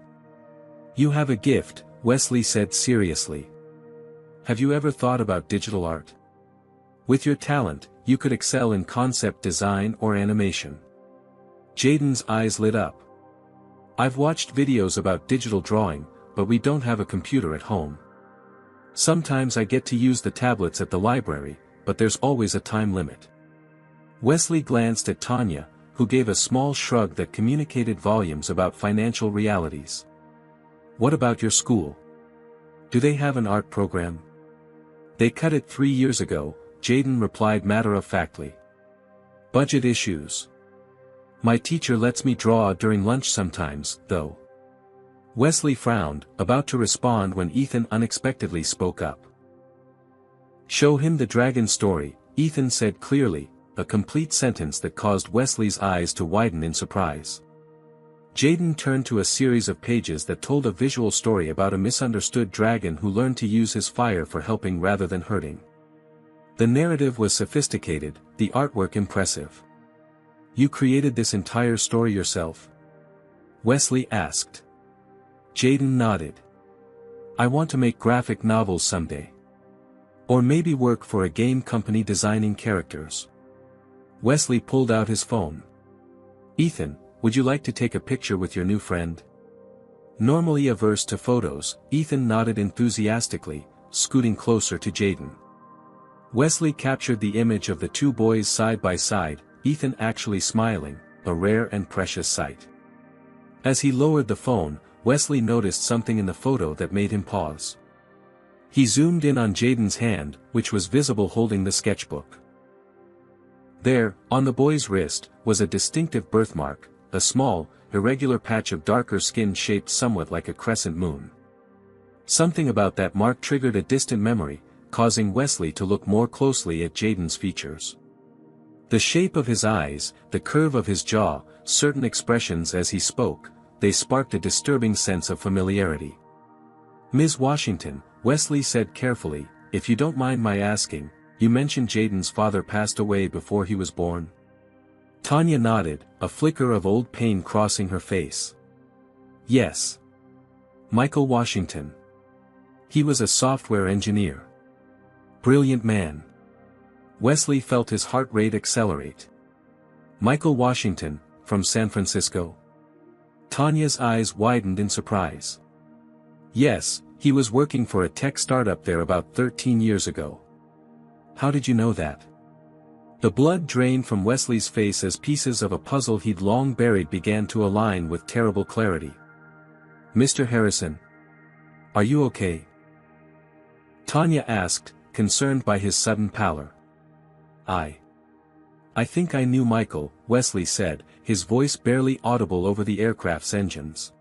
"You have a gift," Wesley said seriously. "Have you ever thought about digital art? With your talent, you could excel in concept design or animation." Jaden's eyes lit up. "I've watched videos about digital drawing, but we don't have a computer at home. Sometimes I get to use the tablets at the library, but there's always a time limit." Wesley glanced at Tanya, who gave a small shrug that communicated volumes about financial realities. "What about your school? Do they have an art program?" "They cut it 3 years ago," Jaden replied matter-of-factly. "Budget issues. My teacher lets me draw during lunch sometimes, though." Wesley frowned, about to respond when Ethan unexpectedly spoke up. "Show him the dragon story," Ethan said clearly, a complete sentence that caused Wesley's eyes to widen in surprise. Jaden turned to a series of pages that told a visual story about a misunderstood dragon who learned to use his fire for helping rather than hurting. The narrative was sophisticated, the artwork impressive. "You created this entire story yourself?" Wesley asked. Jaden nodded. "I want to make graphic novels someday. Or maybe work for a game company designing characters." Wesley pulled out his phone. "Ethan, would you like to take a picture with your new friend?" Normally averse to photos, Ethan nodded enthusiastically, scooting closer to Jaden. Wesley captured the image of the two boys side by side, Ethan actually smiling, a rare and precious sight. As he lowered the phone, Wesley noticed something in the photo that made him pause. He zoomed in on Jaden's hand, which was visible holding the sketchbook. There, on the boy's wrist, was a distinctive birthmark, a small, irregular patch of darker skin shaped somewhat like a crescent moon. Something about that mark triggered a distant memory, causing Wesley to look more closely at Jaden's features. The shape of his eyes, the curve of his jaw, certain expressions as he spoke, they sparked a disturbing sense of familiarity. "Ms. Washington," Wesley said carefully, "if you don't mind my asking, you mentioned Jaden's father passed away before he was born?" Tanya nodded, a flicker of old pain crossing her face. "Yes. Michael Washington. He was a software engineer. Brilliant man." Wesley felt his heart rate accelerate. "Michael Washington, from San Francisco?" Tanya's eyes widened in surprise. "Yes, he was working for a tech startup there about 13 years ago." "How did you know that?" The blood drained from Wesley's face as pieces of a puzzle he'd long buried began to align with terrible clarity. "Mr. Harrison? Are you okay?" Tanya asked, concerned by his sudden pallor. I think I knew Michael," Wesley said, his voice barely audible over the aircraft's engines.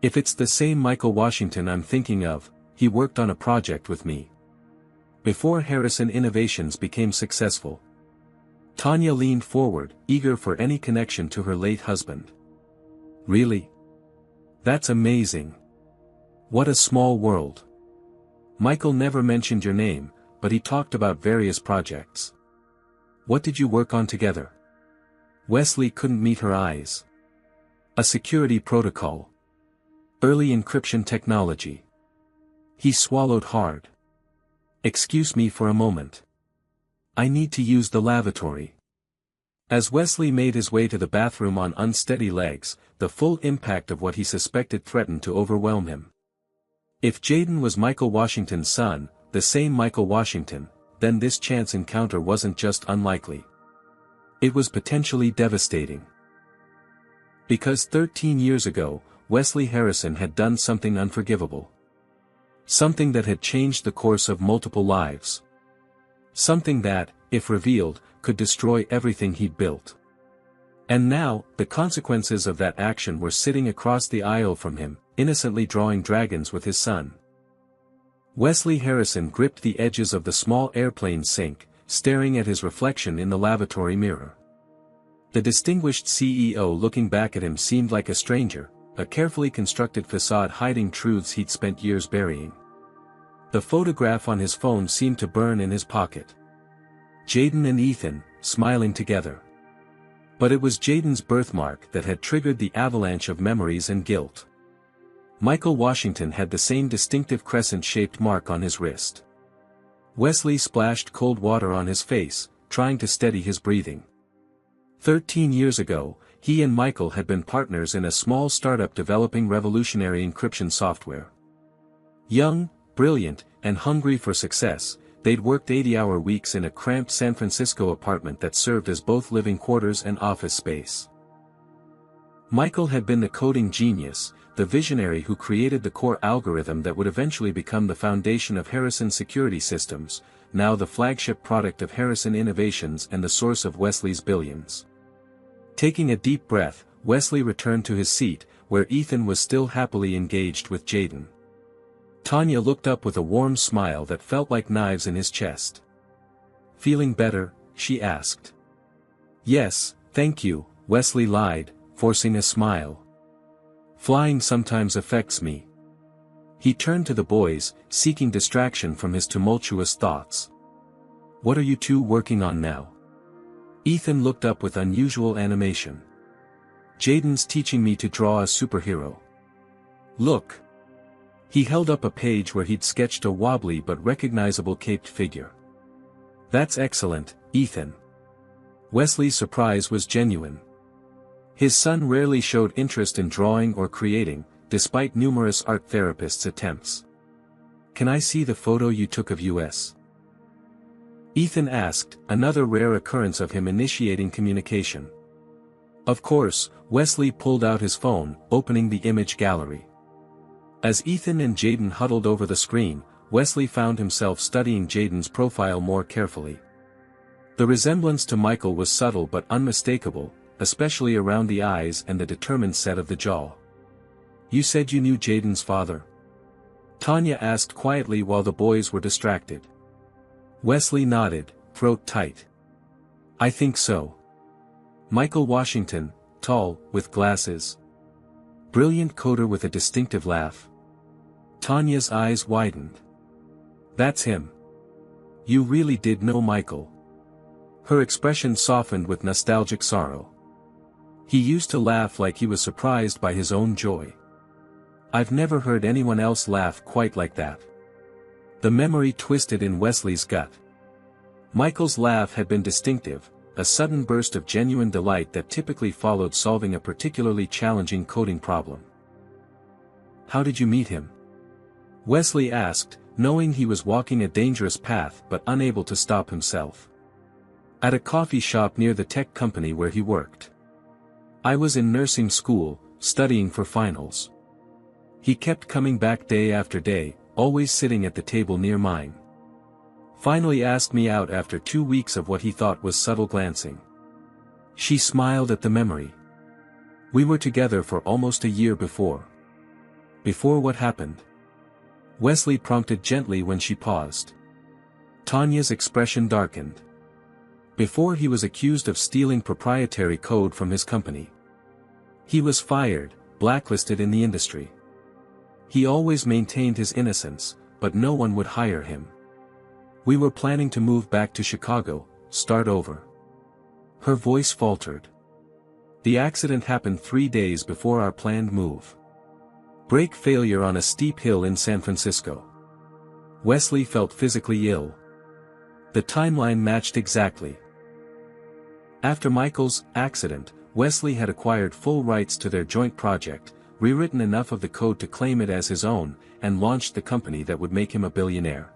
"If it's the same Michael Washington I'm thinking of, he worked on a project with me before Harrison Innovations became successful." Tanya leaned forward, eager for any connection to her late husband. "Really? That's amazing. What a small world. Michael never mentioned your name, but he talked about various projects. What did you work on together?" Wesley couldn't meet her eyes. "A security protocol. Early encryption technology." He swallowed hard. "Excuse me for a moment. I need to use the lavatory." As Wesley made his way to the bathroom on unsteady legs, the full impact of what he suspected threatened to overwhelm him. If Jaden was Michael Washington's son, the same Michael Washington, then this chance encounter wasn't just unlikely. It was potentially devastating. Because 13 years ago, Wesley Harrison had done something unforgivable. Something that had changed the course of multiple lives. Something that, if revealed, could destroy everything he'd built. And now, the consequences of that action were sitting across the aisle from him, innocently drawing dragons with his son. Wesley Harrison gripped the edges of the small airplane sink, staring at his reflection in the lavatory mirror. The distinguished CEO looking back at him seemed like a stranger, a carefully constructed facade hiding truths he'd spent years burying. The photograph on his phone seemed to burn in his pocket. Jaden and Ethan, smiling together. But it was Jaden's birthmark that had triggered the avalanche of memories and guilt. Michael Washington had the same distinctive crescent-shaped mark on his wrist. Wesley splashed cold water on his face, trying to steady his breathing. 13 years ago, he and Michael had been partners in a small startup developing revolutionary encryption software. Young, brilliant, and hungry for success, they'd worked 80-hour weeks in a cramped San Francisco apartment that served as both living quarters and office space. Michael had been the coding genius, the visionary who created the core algorithm that would eventually become the foundation of Harrison Security Systems, now the flagship product of Harrison Innovations and the source of Wesley's billions. Taking a deep breath, Wesley returned to his seat, where Ethan was still happily engaged with Jaden. Tanya looked up with a warm smile that felt like knives in his chest. "Feeling better?" she asked. "Yes, thank you," Wesley lied, forcing a smile. "Flying sometimes affects me." He turned to the boys, seeking distraction from his tumultuous thoughts. "What are you two working on now?" Ethan looked up with unusual animation. "Jaden's teaching me to draw a superhero. Look." He held up a page where he'd sketched a wobbly but recognizable caped figure. "That's excellent, Ethan." Wesley's surprise was genuine. His son rarely showed interest in drawing or creating, despite numerous art therapists' attempts. "Can I see the photo you took of us?" Ethan asked, another rare occurrence of him initiating communication. Of course, Wesley pulled out his phone, opening the image gallery. As Ethan and Jaden huddled over the screen, Wesley found himself studying Jaden's profile more carefully. The resemblance to Michael was subtle but unmistakable, especially around the eyes and the determined set of the jaw. "You said you knew Jaden's father?" Tanya asked quietly while the boys were distracted. Wesley nodded, throat tight. "I think so. Michael Washington, tall, with glasses. Brilliant coder with a distinctive laugh." Tanya's eyes widened. "That's him. You really did know Michael." Her expression softened with nostalgic sorrow. "He used to laugh like he was surprised by his own joy. I've never heard anyone else laugh quite like that." The memory twisted in Wesley's gut. Michael's laugh had been distinctive, a sudden burst of genuine delight that typically followed solving a particularly challenging coding problem. "How did you meet him?" Wesley asked, knowing he was walking a dangerous path but unable to stop himself. "At a coffee shop near the tech company where he worked. I was in nursing school, studying for finals. He kept coming back day after day, always sitting at the table near mine. Finally asked me out after 2 weeks of what he thought was subtle glancing." She smiled at the memory. "We were together for almost a year before." "Before what happened?" Wesley prompted gently when she paused. Tanya's expression darkened. "Before he was accused of stealing proprietary code from his company. He was fired, blacklisted in the industry. He always maintained his innocence, but no one would hire him. We were planning to move back to Chicago, start over." Her voice faltered. "The accident happened 3 days before our planned move. Brake failure on a steep hill in San Francisco. Wesley felt physically ill. The timeline matched exactly. After Michael's accident, Wesley had acquired full rights to their joint project, rewritten enough of the code to claim it as his own, and launched the company that would make him a billionaire.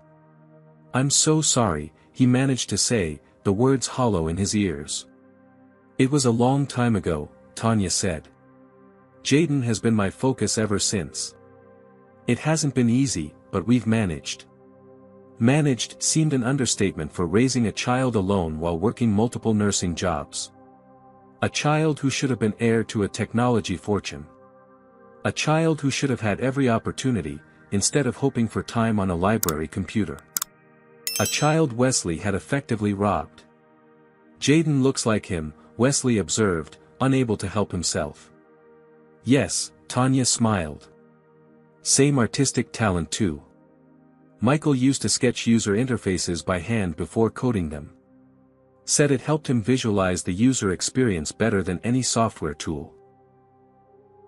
"I'm so sorry," he managed to say, the words hollow in his ears. "It was a long time ago," Tanya said. Jaden has been my focus ever since. It hasn't been easy, but we've managed. Managed seemed an understatement for raising a child alone while working multiple nursing jobs. A child who should have been heir to a technology fortune. A child who should have had every opportunity, instead of hoping for time on a library computer. A child Wesley had effectively robbed. Jaden looks like him, Wesley observed, unable to help himself. Yes, Tanya smiled. Same artistic talent too. Michael used to sketch user interfaces by hand before coding them. Said it helped him visualize the user experience better than any software tool.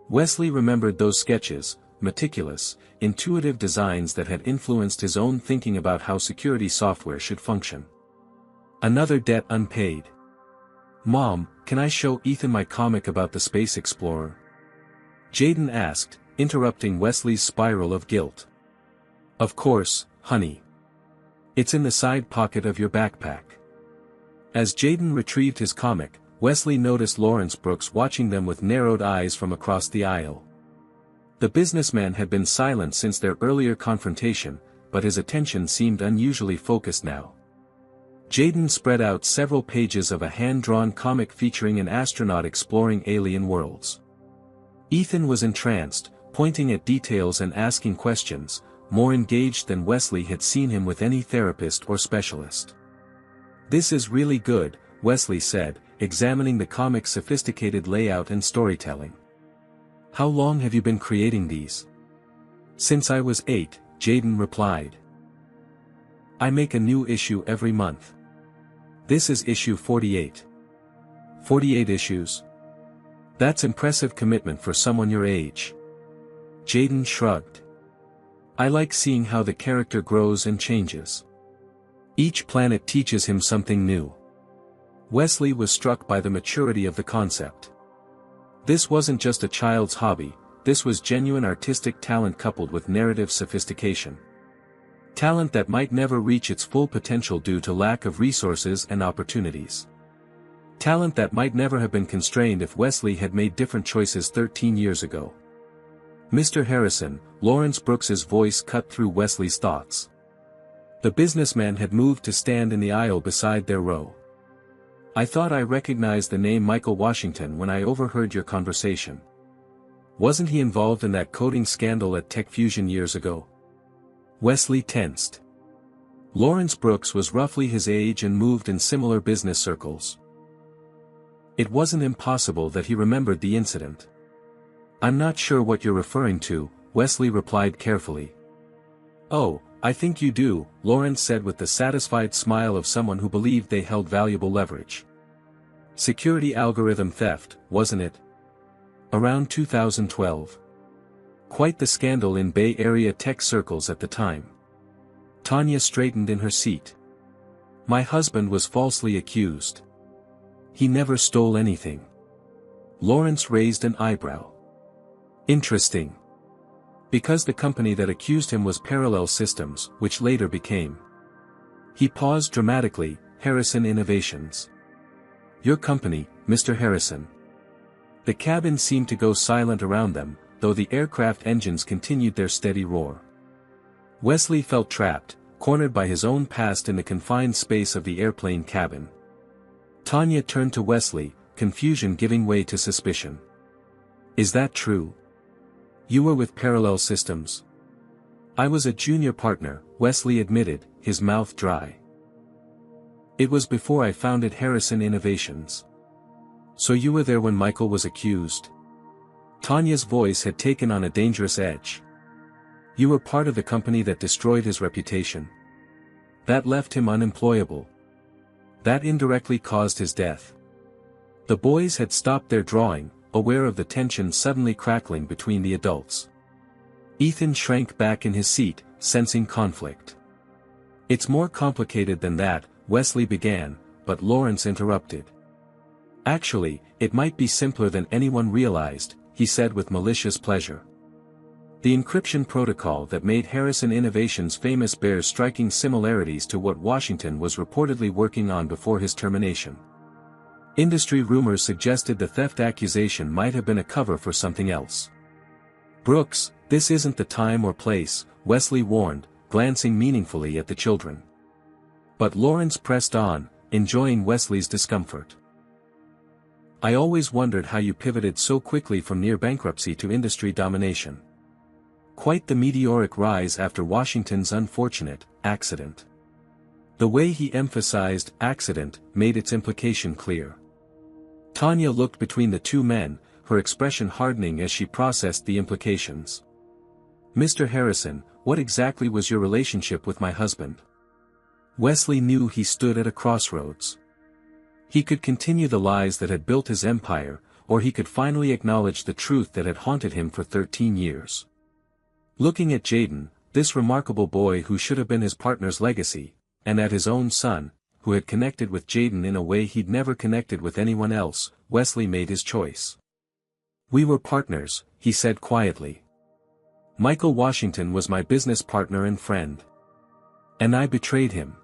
Wesley remembered those sketches, meticulous, intuitive designs that had influenced his own thinking about how security software should function. Another debt unpaid. Mom, can I show Ethan my comic about the space explorer? Jaden asked, interrupting Wesley's spiral of guilt. Of course, honey. It's in the side pocket of your backpack. As Jaden retrieved his comic, Wesley noticed Lawrence Brooks watching them with narrowed eyes from across the aisle. The businessman had been silent since their earlier confrontation, but his attention seemed unusually focused now. Jaden spread out several pages of a hand-drawn comic featuring an astronaut exploring alien worlds. Ethan was entranced, pointing at details and asking questions, more engaged than Wesley had seen him with any therapist or specialist. This is really good, Wesley said, examining the comic's sophisticated layout and storytelling. How long have you been creating these? Since I was 8, Jaden replied. I make a new issue every month. This is issue 48. 48 issues? That's impressive commitment for someone your age. Jaden shrugged. I like seeing how the character grows and changes. Each planet teaches him something new. Wesley was struck by the maturity of the concept. This wasn't just a child's hobby, this was genuine artistic talent coupled with narrative sophistication. Talent that might never reach its full potential due to lack of resources and opportunities. Talent that might never have been constrained if Wesley had made different choices 13 years ago. Mr. Harrison, Lawrence Brooks's voice cut through Wesley's thoughts. The businessman had moved to stand in the aisle beside their row. I thought I recognized the name Michael Washington when I overheard your conversation. Wasn't he involved in that coding scandal at Tech Fusion years ago? Wesley tensed. Lawrence Brooks was roughly his age and moved in similar business circles. It wasn't impossible that he remembered the incident. I'm not sure what you're referring to, Wesley replied carefully. Oh, I think you do, Lawrence said with the satisfied smile of someone who believed they held valuable leverage. Security algorithm theft, wasn't it? Around 2012. Quite the scandal in Bay Area tech circles at the time. Tanya straightened in her seat. My husband was falsely accused. He never stole anything. Lawrence raised an eyebrow. Interesting. Because the company that accused him was Parallel Systems, which later became. He paused dramatically, Harrison Innovations. Your company, Mr. Harrison. The cabin seemed to go silent around them, though the aircraft engines continued their steady roar. Wesley felt trapped, cornered by his own past in the confined space of the airplane cabin. Tanya turned to Wesley, confusion giving way to suspicion. Is that true? You were with Parallel Systems? I was a junior partner, Wesley admitted, his mouth dry. It was before I founded Harrison Innovations. So you were there when Michael was accused? Tanya's voice had taken on a dangerous edge. You were part of the company that destroyed his reputation. That left him unemployable. That indirectly caused his death. The boys had stopped their drawing, aware of the tension suddenly crackling between the adults. Ethan shrank back in his seat, sensing conflict. It's more complicated than that, Wesley began, but Lawrence interrupted. Actually, it might be simpler than anyone realized, he said with malicious pleasure. The encryption protocol that made Harrison Innovations famous bears striking similarities to what Washington was reportedly working on before his termination. Industry rumors suggested the theft accusation might have been a cover for something else. "Brooks, this isn't the time or place," Wesley warned, glancing meaningfully at the children. But Lawrence pressed on, enjoying Wesley's discomfort. "I always wondered how you pivoted so quickly from near bankruptcy to industry domination. Quite the meteoric rise after Washington's unfortunate accident." The way he emphasized accident made its implication clear. Tanya looked between the two men, her expression hardening as she processed the implications. "Mr. Harrison, what exactly was your relationship with my husband?" Wesley knew he stood at a crossroads. He could continue the lies that had built his empire, or he could finally acknowledge the truth that had haunted him for 13 years. Looking at Jaden, this remarkable boy who should have been his partner's legacy, and at his own son, who had connected with Jaden in a way he'd never connected with anyone else, Wesley made his choice. "We were partners," he said quietly. "Michael Washington was my business partner and friend. And I betrayed him."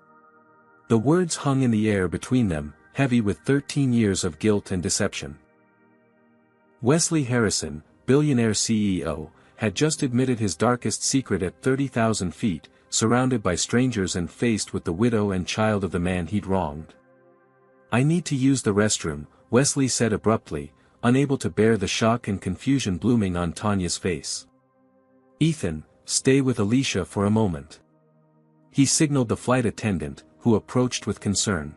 The words hung in the air between them, heavy with 13 years of guilt and deception. Wesley Harrison, billionaire CEO, had just admitted his darkest secret at 30,000 feet, surrounded by strangers and faced with the widow and child of the man he'd wronged. "I need to use the restroom," Wesley said abruptly, unable to bear the shock and confusion blooming on Tanya's face. "Ethan, stay with Alicia for a moment." He signaled the flight attendant, who approached with concern.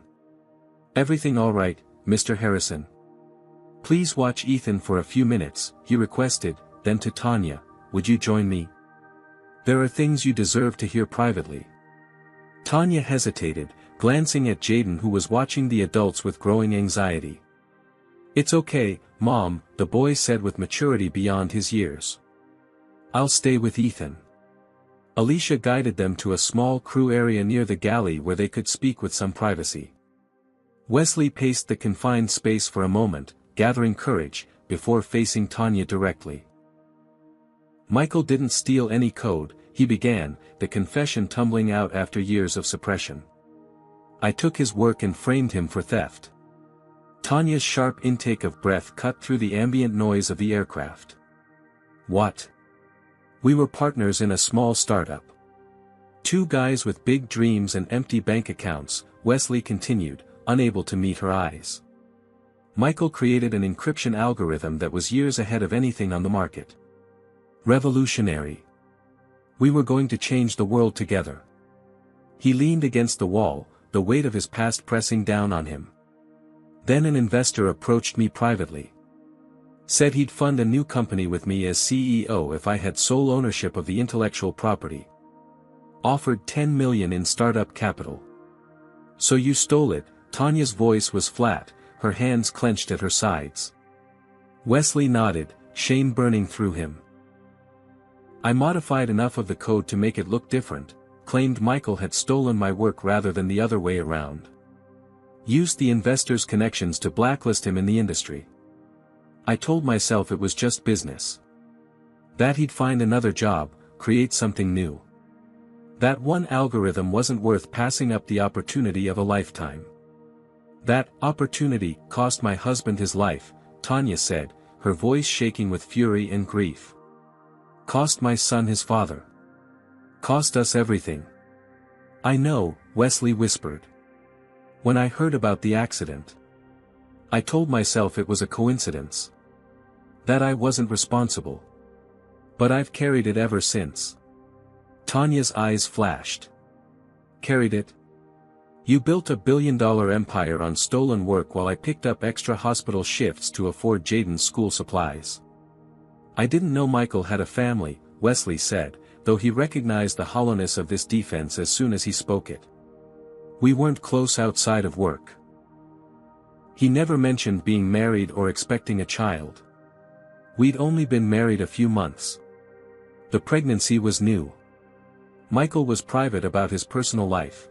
"Everything all right, Mr. Harrison?" "Please watch Ethan for a few minutes," he requested, then to Tanya, "Would you join me? There are things you deserve to hear privately." Tanya hesitated, glancing at Jaden who was watching the adults with growing anxiety. "It's okay, Mom," the boy said with maturity beyond his years. "I'll stay with Ethan." Alicia guided them to a small crew area near the galley where they could speak with some privacy. Wesley paced the confined space for a moment, gathering courage, before facing Tanya directly. "Michael didn't steal any code," he began, the confession tumbling out after years of suppression. "I took his work and framed him for theft." Tanya's sharp intake of breath cut through the ambient noise of the aircraft. "What?" "We were partners in a small startup. Two guys with big dreams and empty bank accounts," Wesley continued, unable to meet her eyes. "Michael created an encryption algorithm that was years ahead of anything on the market. Revolutionary. We were going to change the world together." He leaned against the wall, the weight of his past pressing down on him. "Then an investor approached me privately. Said he'd fund a new company with me as CEO if I had sole ownership of the intellectual property. Offered $10 million in startup capital." "So you stole it?" Tanya's voice was flat, her hands clenched at her sides. Wesley nodded, shame burning through him. "I modified enough of the code to make it look different, claimed Michael had stolen my work rather than the other way around. Used the investor's connections to blacklist him in the industry. I told myself it was just business. That he'd find another job, create something new. That one algorithm wasn't worth passing up the opportunity of a lifetime. That opportunity cost my husband his life," Tanya said, her voice shaking with fury and grief. "Cost my son his father. Cost us everything." "I know," Wesley whispered. "When I heard about the accident, I told myself it was a coincidence. That I wasn't responsible. But I've carried it ever since." Tanya's eyes flashed. "Carried it? You built a billion-dollar empire on stolen work while I picked up extra hospital shifts to afford Jaden's school supplies." "I didn't know Michael had a family," Wesley said, though he recognized the hollowness of this defense as soon as he spoke it. "We weren't close outside of work. He never mentioned being married or expecting a child. We'd only been married a few months. The pregnancy was new. Michael was private about his personal life."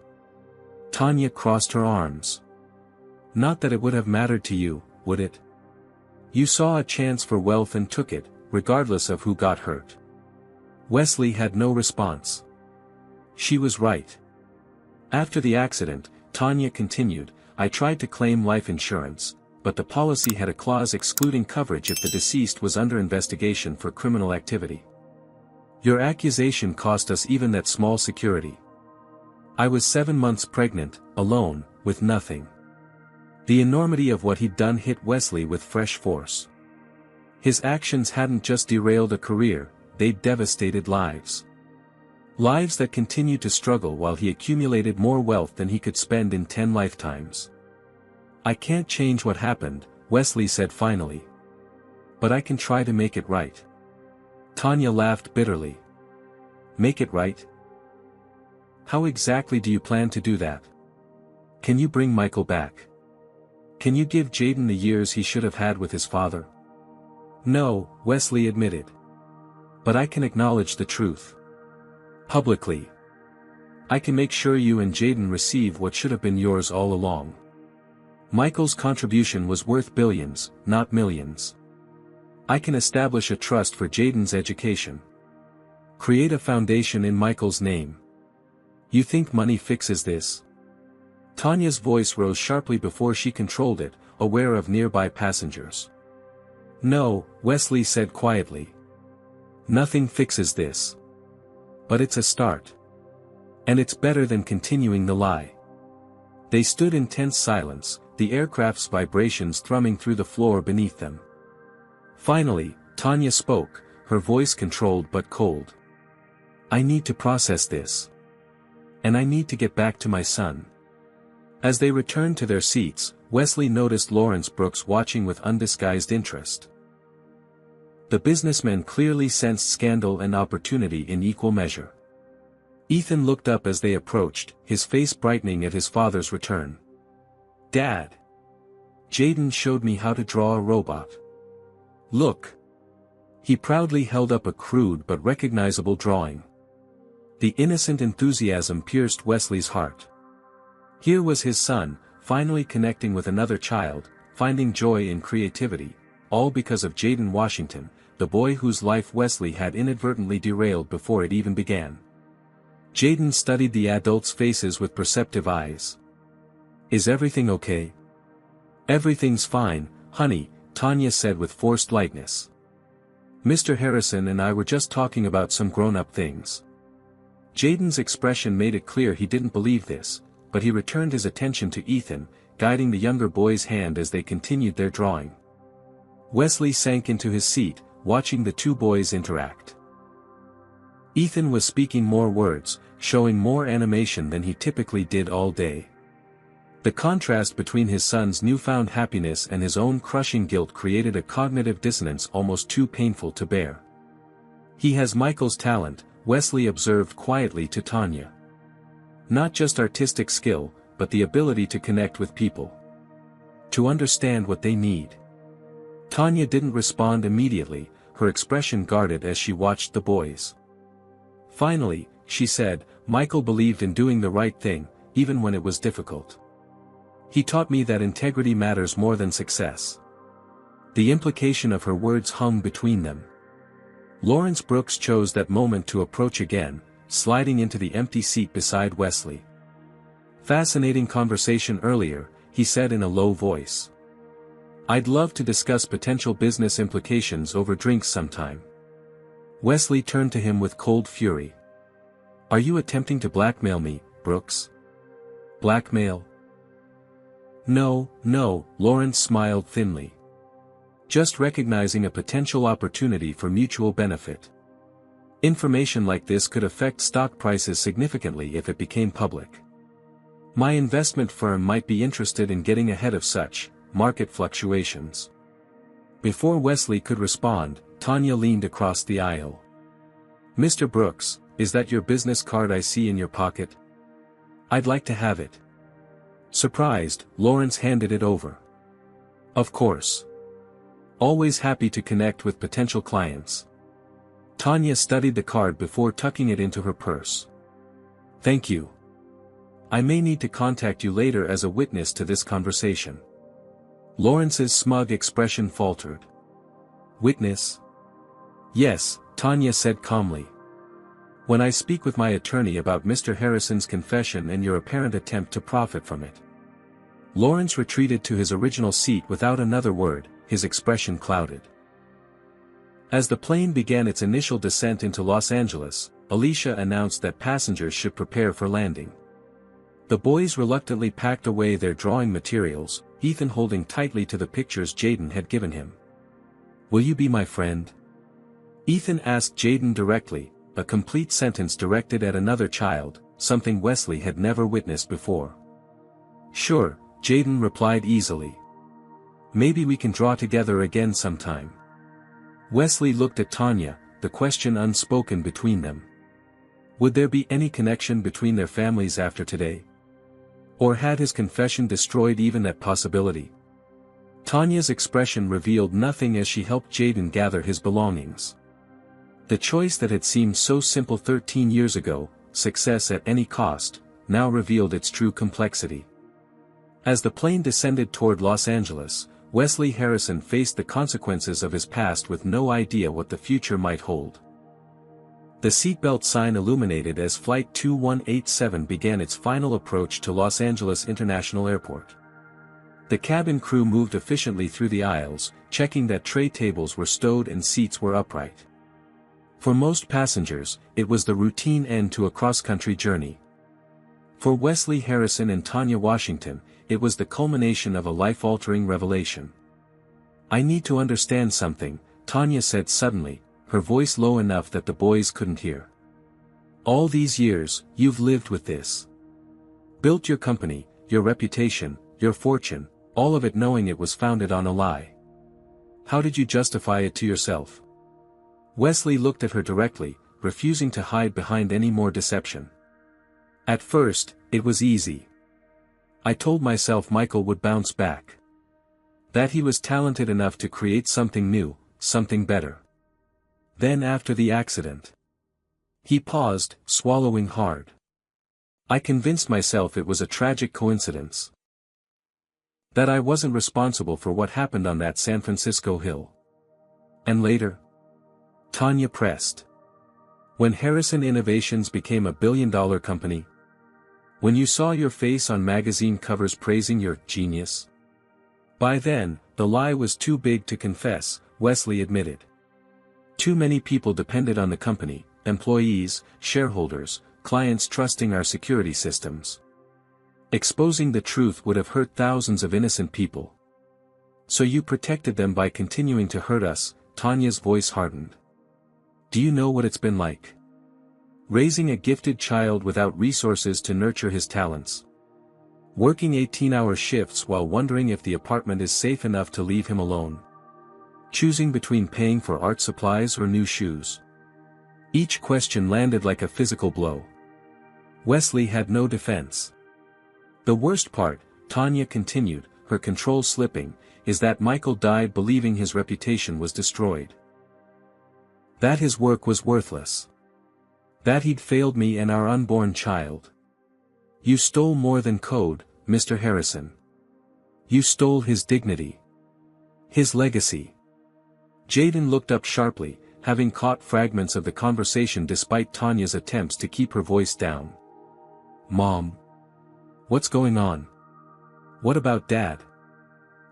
Tanya crossed her arms. "Not that it would have mattered to you, would it? You saw a chance for wealth and took it, regardless of who got hurt." Wesley had no response. She was right. After the accident, Tanya continued, "I tried to claim life insurance, but the policy had a clause excluding coverage if the deceased was under investigation for criminal activity. Your accusation cost us even that small security. I was 7 months pregnant, alone, with nothing. The enormity of what he'd done hit Wesley with fresh force. His actions hadn't just derailed a career, they'd devastated lives. Lives that continued to struggle while he accumulated more wealth than he could spend in 10 lifetimes. I can't change what happened, Wesley said finally. But I can try to make it right. Tanya laughed bitterly. Make it right? How exactly do you plan to do that? Can you bring Michael back? Can you give Jaden the years he should have had with his father? No, Wesley admitted. But I can acknowledge the truth. Publicly. I can make sure you and Jaden receive what should have been yours all along. Michael's contribution was worth billions, not millions. I can establish a trust for Jaden's education. Create a foundation in Michael's name. You think money fixes this? Tanya's voice rose sharply before she controlled it, aware of nearby passengers. No, Wesley said quietly. Nothing fixes this. But it's a start. And it's better than continuing the lie. They stood in tense silence, the aircraft's vibrations thrumming through the floor beneath them. Finally, Tanya spoke, her voice controlled but cold. I need to process this. And I need to get back to my son. As they returned to their seats, Wesley noticed Lawrence Brooks watching with undisguised interest. The businessman clearly sensed scandal and opportunity in equal measure. Ethan looked up as they approached, his face brightening at his father's return. Dad! Jaden showed me how to draw a robot. Look! He proudly held up a crude but recognizable drawing. The innocent enthusiasm pierced Wesley's heart. Here was his son, finally connecting with another child, finding joy in creativity, all because of Jaden Washington, the boy whose life Wesley had inadvertently derailed before it even began. Jaden studied the adults' faces with perceptive eyes. Is everything okay? Everything's fine, honey, Tanya said with forced lightness. Mr. Harrison and I were just talking about some grown-up things. Jaden's expression made it clear he didn't believe this, but he returned his attention to Ethan, guiding the younger boy's hand as they continued their drawing. Wesley sank into his seat, watching the two boys interact. Ethan was speaking more words, showing more animation than he typically did all day. The contrast between his son's newfound happiness and his own crushing guilt created a cognitive dissonance almost too painful to bear. He has Michael's talent, Wesley observed quietly to Tanya. Not just artistic skill, but the ability to connect with people. To understand what they need. Tanya didn't respond immediately, her expression guarded as she watched the boys. Finally, she said, Michael believed in doing the right thing, even when it was difficult. He taught me that integrity matters more than success. The implication of her words hung between them. Lawrence Brooks chose that moment to approach again, sliding into the empty seat beside Wesley. Fascinating conversation earlier, he said in a low voice. I'd love to discuss potential business implications over drinks sometime. Wesley turned to him with cold fury. Are you attempting to blackmail me, Brooks? Blackmail? No, Lawrence smiled thinly. Just recognizing a potential opportunity for mutual benefit. Information like this could affect stock prices significantly if it became public. My investment firm might be interested in getting ahead of such market fluctuations. Before Wesley could respond, Tanya leaned across the aisle. Mr. Brooks, is that your business card I see in your pocket? I'd like to have it. Surprised, Lawrence handed it over. Of course. Always happy to connect with potential clients. Tanya studied the card before tucking it into her purse. Thank you. I may need to contact you later as a witness to this conversation. Lawrence's smug expression faltered. Witness? Yes, Tanya said calmly. When I speak with my attorney about Mr. Harrison's confession and your apparent attempt to profit from it. Lawrence retreated to his original seat without another word, his expression clouded. As the plane began its initial descent into Los Angeles, Alicia announced that passengers should prepare for landing. The boys reluctantly packed away their drawing materials, Ethan holding tightly to the pictures Jaden had given him. "Will you be my friend?" Ethan asked Jaden directly, a complete sentence directed at another child, something Wesley had never witnessed before. "Sure," Jaden replied easily. "Maybe we can draw together again sometime." Wesley looked at Tanya, the question unspoken between them. Would there be any connection between their families after today? Or had his confession destroyed even that possibility? Tanya's expression revealed nothing as she helped Jaden gather his belongings. The choice that had seemed so simple 13 years ago, success at any cost, now revealed its true complexity. As the plane descended toward Los Angeles, Wesley Harrison faced the consequences of his past with no idea what the future might hold. The seatbelt sign illuminated as Flight 2187 began its final approach to Los Angeles International Airport. The cabin crew moved efficiently through the aisles, checking that tray tables were stowed and seats were upright. For most passengers, it was the routine end to a cross-country journey. For Wesley Harrison and Tanya Washington, it was the culmination of a life-altering revelation. "I need to understand something," Tanya said suddenly, her voice low enough that the boys couldn't hear. "All these years, you've lived with this. Built your company, your reputation, your fortune, all of it knowing it was founded on a lie. How did you justify it to yourself?" Wesley looked at her directly, refusing to hide behind any more deception. "At first, it was easy. I told myself Michael would bounce back. That he was talented enough to create something new, something better. Then after the accident." He paused, swallowing hard. "I convinced myself it was a tragic coincidence. That I wasn't responsible for what happened on that San Francisco hill. And later?" Tanya pressed. "When Harrison Innovations became a billion-dollar company? When you saw your face on magazine covers praising your genius?" By then, the lie was too big to confess, Wesley admitted. Too many people depended on the company, employees, shareholders, clients trusting our security systems. Exposing the truth would have hurt thousands of innocent people. So you protected them by continuing to hurt us, Tanya's voice hardened. "Do you know what it's been like? Raising a gifted child without resources to nurture his talents. Working 18-hour shifts while wondering if the apartment is safe enough to leave him alone. Choosing between paying for art supplies or new shoes." Each question landed like a physical blow. Wesley had no defense. "The worst part," Tanya continued, her control slipping, "is that Michael died believing his reputation was destroyed. That his work was worthless. That he'd failed me and our unborn child. You stole more than code, Mr. Harrison. You stole his dignity. His legacy." Jaden looked up sharply, having caught fragments of the conversation despite Tanya's attempts to keep her voice down. "Mom. What's going on? What about Dad?"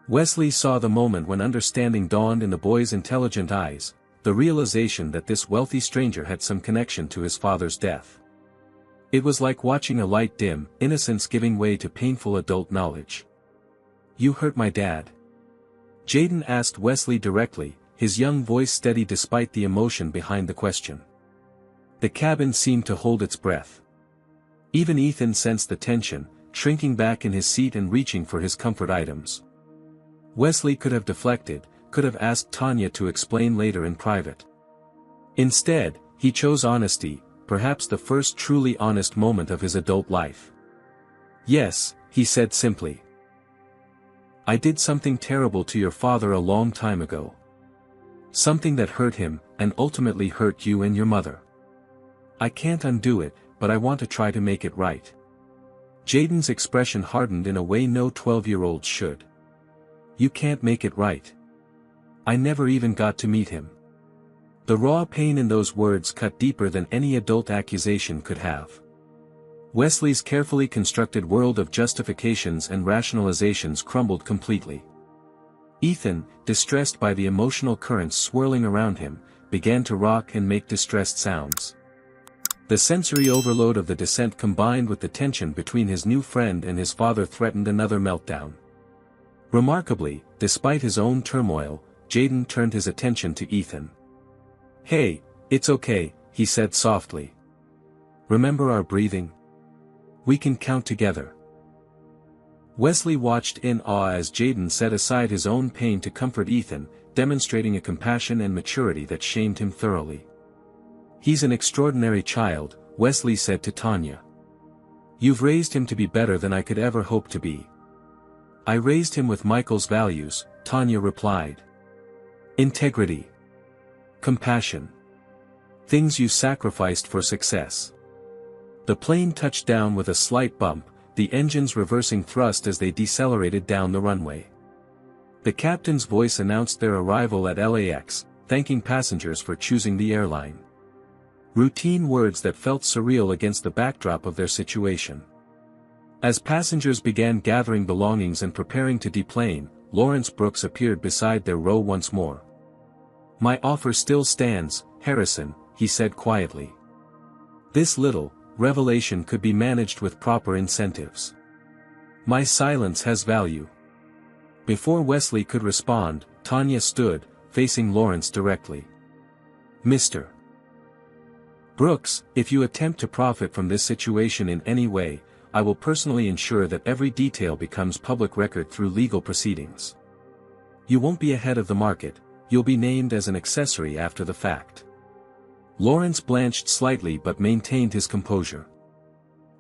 Wesley saw the moment when understanding dawned in the boy's intelligent eyes, the realization that this wealthy stranger had some connection to his father's death. It was like watching a light dim, innocence giving way to painful adult knowledge. "You hurt my dad?" Jaden asked Wesley directly, his young voice steady despite the emotion behind the question. The cabin seemed to hold its breath. Even Ethan sensed the tension, shrinking back in his seat and reaching for his comfort items. Wesley could have deflected, could have asked Tanya to explain later in private. Instead, he chose honesty, perhaps the first truly honest moment of his adult life. "Yes," he said simply. "I did something terrible to your father a long time ago. Something that hurt him, and ultimately hurt you and your mother. I can't undo it, but I want to try to make it right." Jaden's expression hardened in a way no 12-year-old should. "You can't make it right. I never even got to meet him." The raw pain in those words cut deeper than any adult accusation could have. Wesley's carefully constructed world of justifications and rationalizations crumbled completely. Ethan, distressed by the emotional currents swirling around him, began to rock and make distressed sounds. The sensory overload of the descent combined with the tension between his new friend and his father threatened another meltdown. Remarkably, despite his own turmoil, Jaden turned his attention to Ethan. "Hey, it's okay," he said softly. "Remember our breathing? We can count together." Wesley watched in awe as Jaden set aside his own pain to comfort Ethan, demonstrating a compassion and maturity that shamed him thoroughly. "He's an extraordinary child," Wesley said to Tanya. "You've raised him to be better than I could ever hope to be." "I raised him with Michael's values," Tanya replied. "Integrity. Compassion. Things you sacrificed for success." The plane touched down with a slight bump, the engines reversing thrust as they decelerated down the runway. The captain's voice announced their arrival at LAX, thanking passengers for choosing the airline. Routine words that felt surreal against the backdrop of their situation. As passengers began gathering belongings and preparing to deplane, Lawrence Brooks appeared beside their row once more. "My offer still stands, Harrison," he said quietly. "This little revelation could be managed with proper incentives. My silence has value." Before Wesley could respond, Tanya stood, facing Lawrence directly. "Mr. Brooks, if you attempt to profit from this situation in any way, I will personally ensure that every detail becomes public record through legal proceedings. You won't be ahead of the market, you'll be named as an accessory after the fact." Lawrence blanched slightly but maintained his composure.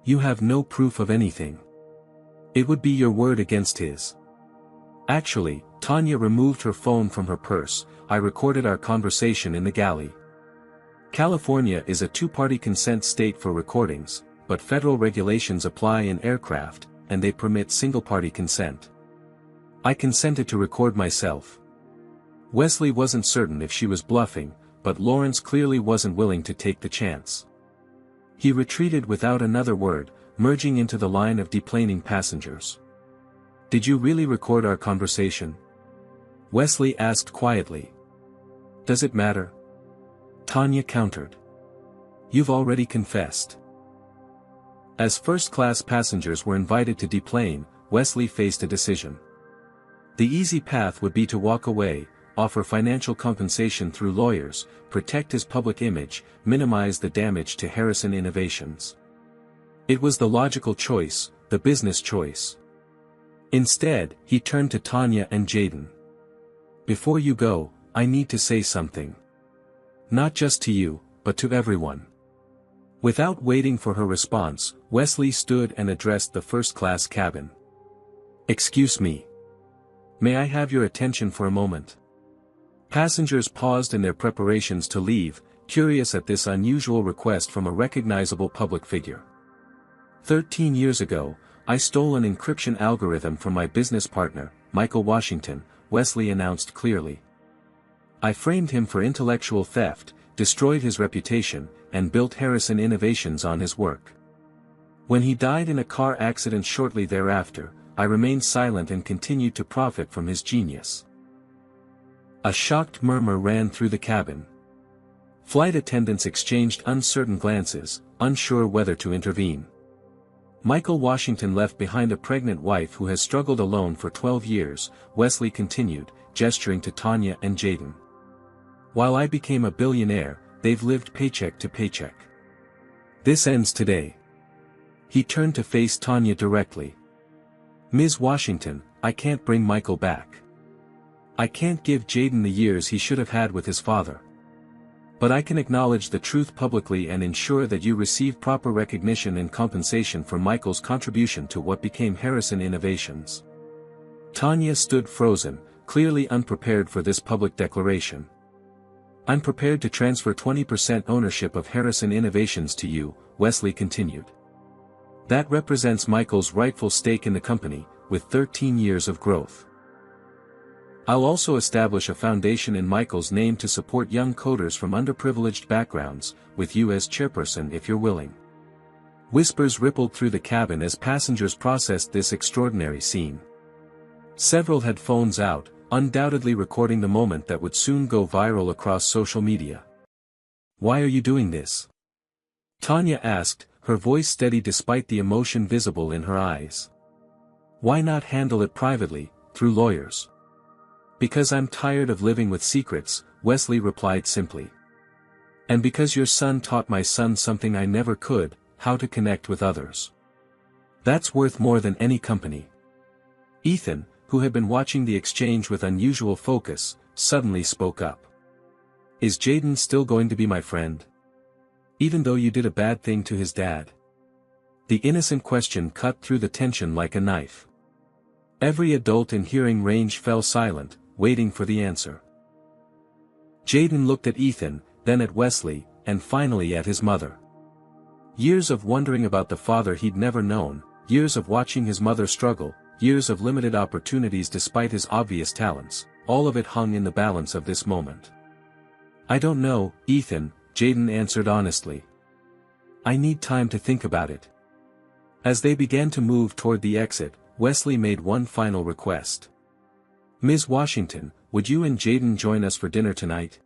"You have no proof of anything. It would be your word against his." "Actually," Tanya removed her phone from her purse, "I recorded our conversation in the galley. California is a two-party consent state for recordings, but federal regulations apply in aircraft, and they permit single-party consent. I consented to record myself." Wesley wasn't certain if she was bluffing, but Lawrence clearly wasn't willing to take the chance. He retreated without another word, merging into the line of deplaning passengers. "Did you really record our conversation?" Wesley asked quietly. "Does it matter?" Tanya countered. "You've already confessed." As first-class passengers were invited to deplane, Wesley faced a decision. The easy path would be to walk away, offer financial compensation through lawyers, protect his public image, minimize the damage to Harrison Innovations. It was the logical choice, the business choice. Instead, he turned to Tanya and Jaden. "Before you go, I need to say something. Not just to you, but to everyone." Without waiting for her response, Wesley stood and addressed the first-class cabin. "Excuse me. May I have your attention for a moment?" Passengers paused in their preparations to leave, curious at this unusual request from a recognizable public figure. 13 years ago, I stole an encryption algorithm from my business partner, Michael Washington, Wesley announced clearly. I framed him for intellectual theft, destroyed his reputation, and built Harrison Innovations on his work. When he died in a car accident shortly thereafter, I remained silent and continued to profit from his genius. A shocked murmur ran through the cabin. Flight attendants exchanged uncertain glances, unsure whether to intervene. Michael Washington left behind a pregnant wife who has struggled alone for 12 years, Wesley continued, gesturing to Tanya and Jaden. While I became a billionaire, they've lived paycheck to paycheck. This ends today. He turned to face Tanya directly. Ms. Washington, I can't bring Michael back. I can't give Jaden the years he should have had with his father. But I can acknowledge the truth publicly and ensure that you receive proper recognition and compensation for Michael's contribution to what became Harrison Innovations. Tanya stood frozen, clearly unprepared for this public declaration. I'm prepared to transfer 20% ownership of Harrison Innovations to you, Wesley continued. That represents Michael's rightful stake in the company, with 13 years of growth. I'll also establish a foundation in Michael's name to support young coders from underprivileged backgrounds, with you as chairperson if you're willing. Whispers rippled through the cabin as passengers processed this extraordinary scene. Several had phones out, undoubtedly recording the moment that would soon go viral across social media. "Why are you doing this?" Tanya asked, her voice steady despite the emotion visible in her eyes. "Why not handle it privately, through lawyers?" "Because I'm tired of living with secrets," Wesley replied simply. "And because your son taught my son something I never could, how to connect with others. That's worth more than any company." Ethan, who had been watching the exchange with unusual focus, suddenly spoke up. "Is Jaden still going to be my friend? Even though you did a bad thing to his dad?" The innocent question cut through the tension like a knife. Every adult in hearing range fell silent, waiting for the answer. Jaden looked at Ethan, then at Wesley, and finally at his mother. Years of wondering about the father he'd never known, years of watching his mother struggle, years of limited opportunities despite his obvious talents, all of it hung in the balance of this moment. "I don't know, Ethan," Jaden answered honestly. "I need time to think about it." As they began to move toward the exit, Wesley made one final request. "Ms. Washington, would you and Jaden join us for dinner tonight?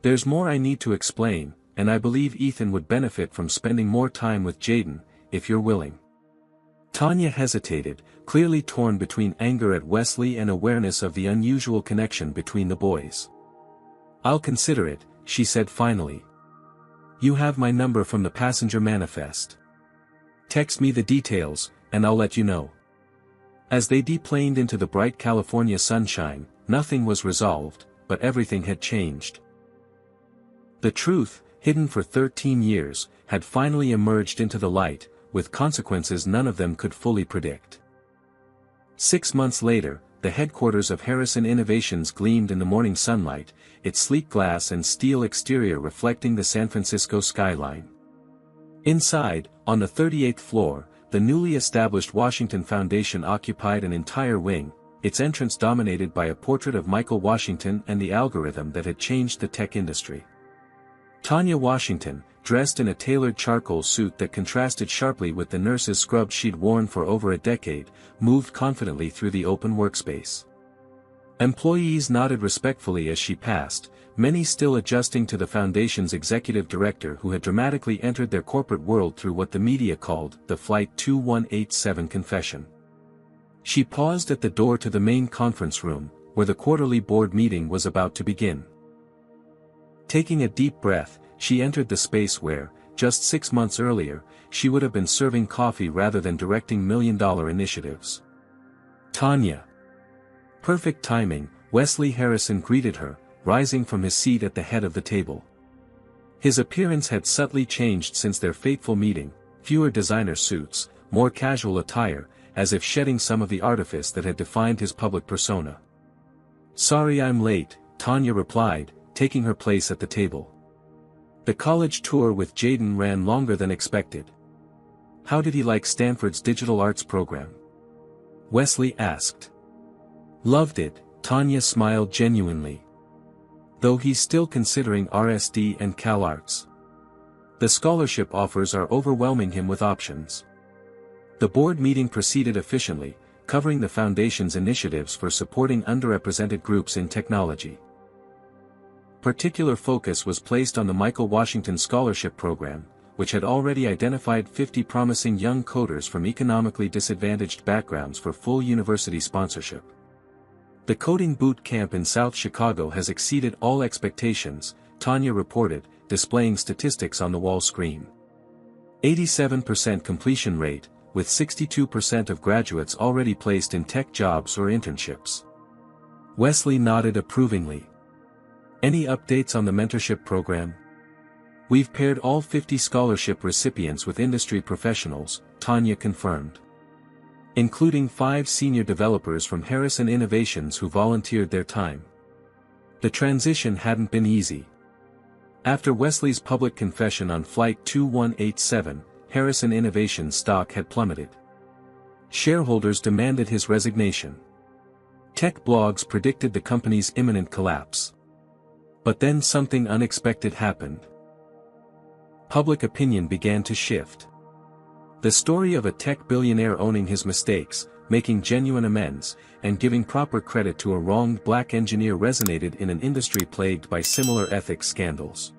There's more I need to explain, and I believe Ethan would benefit from spending more time with Jaden, if you're willing." Tanya hesitated, clearly torn between anger at Wesley and awareness of the unusual connection between the boys. "I'll consider it," she said finally. "You have my number from the passenger manifest. Text me the details, and I'll let you know." As they deplaned into the bright California sunshine, nothing was resolved, but everything had changed. The truth, hidden for 13 years, had finally emerged into the light, with consequences none of them could fully predict. 6 months later, the headquarters of Harrison Innovations gleamed in the morning sunlight, its sleek glass and steel exterior reflecting the San Francisco skyline. Inside, on the 38th floor, the newly established Washington Foundation occupied an entire wing, its entrance dominated by a portrait of Michael Washington and the algorithm that had changed the tech industry. Tanya Washington, dressed in a tailored charcoal suit that contrasted sharply with the nurse's scrubs she'd worn for over a decade, moved confidently through the open workspace. Employees nodded respectfully as she passed, many still adjusting to the Foundation's executive director who had dramatically entered their corporate world through what the media called the Flight 2187 confession. She paused at the door to the main conference room, where the quarterly board meeting was about to begin. Taking a deep breath, she entered the space where, just 6 months earlier, she would have been serving coffee rather than directing million-dollar initiatives. "Tanya." Perfect timing, Wesley Harrison greeted her, rising from his seat at the head of the table. His appearance had subtly changed since their fateful meeting, fewer designer suits, more casual attire, as if shedding some of the artifice that had defined his public persona. "Sorry I'm late," Tanya replied, taking her place at the table. The college tour with Jaden ran longer than expected. "How did he like Stanford's digital arts program?" Wesley asked. "Loved it," Tanya smiled genuinely. "Though he's still considering RSD and CalArts. The scholarship offers are overwhelming him with options." The board meeting proceeded efficiently, covering the Foundation's initiatives for supporting underrepresented groups in technology. Particular focus was placed on the Michael Washington Scholarship Program, which had already identified 50 promising young coders from economically disadvantaged backgrounds for full university sponsorship. "The coding boot camp in South Chicago has exceeded all expectations," Tanya reported, displaying statistics on the wall screen. 87% completion rate, with 62% of graduates already placed in tech jobs or internships. Wesley nodded approvingly. "Any updates on the mentorship program?" "We've paired all 50 scholarship recipients with industry professionals," Tanya confirmed. "Including 5 senior developers from Harrison Innovations who volunteered their time." The transition hadn't been easy. After Wesley's public confession on Flight 2187, Harrison Innovations stock had plummeted. Shareholders demanded his resignation. Tech blogs predicted the company's imminent collapse. But then something unexpected happened. Public opinion began to shift. The story of a tech billionaire owning his mistakes, making genuine amends, and giving proper credit to a wronged black engineer resonated in an industry plagued by similar ethics scandals.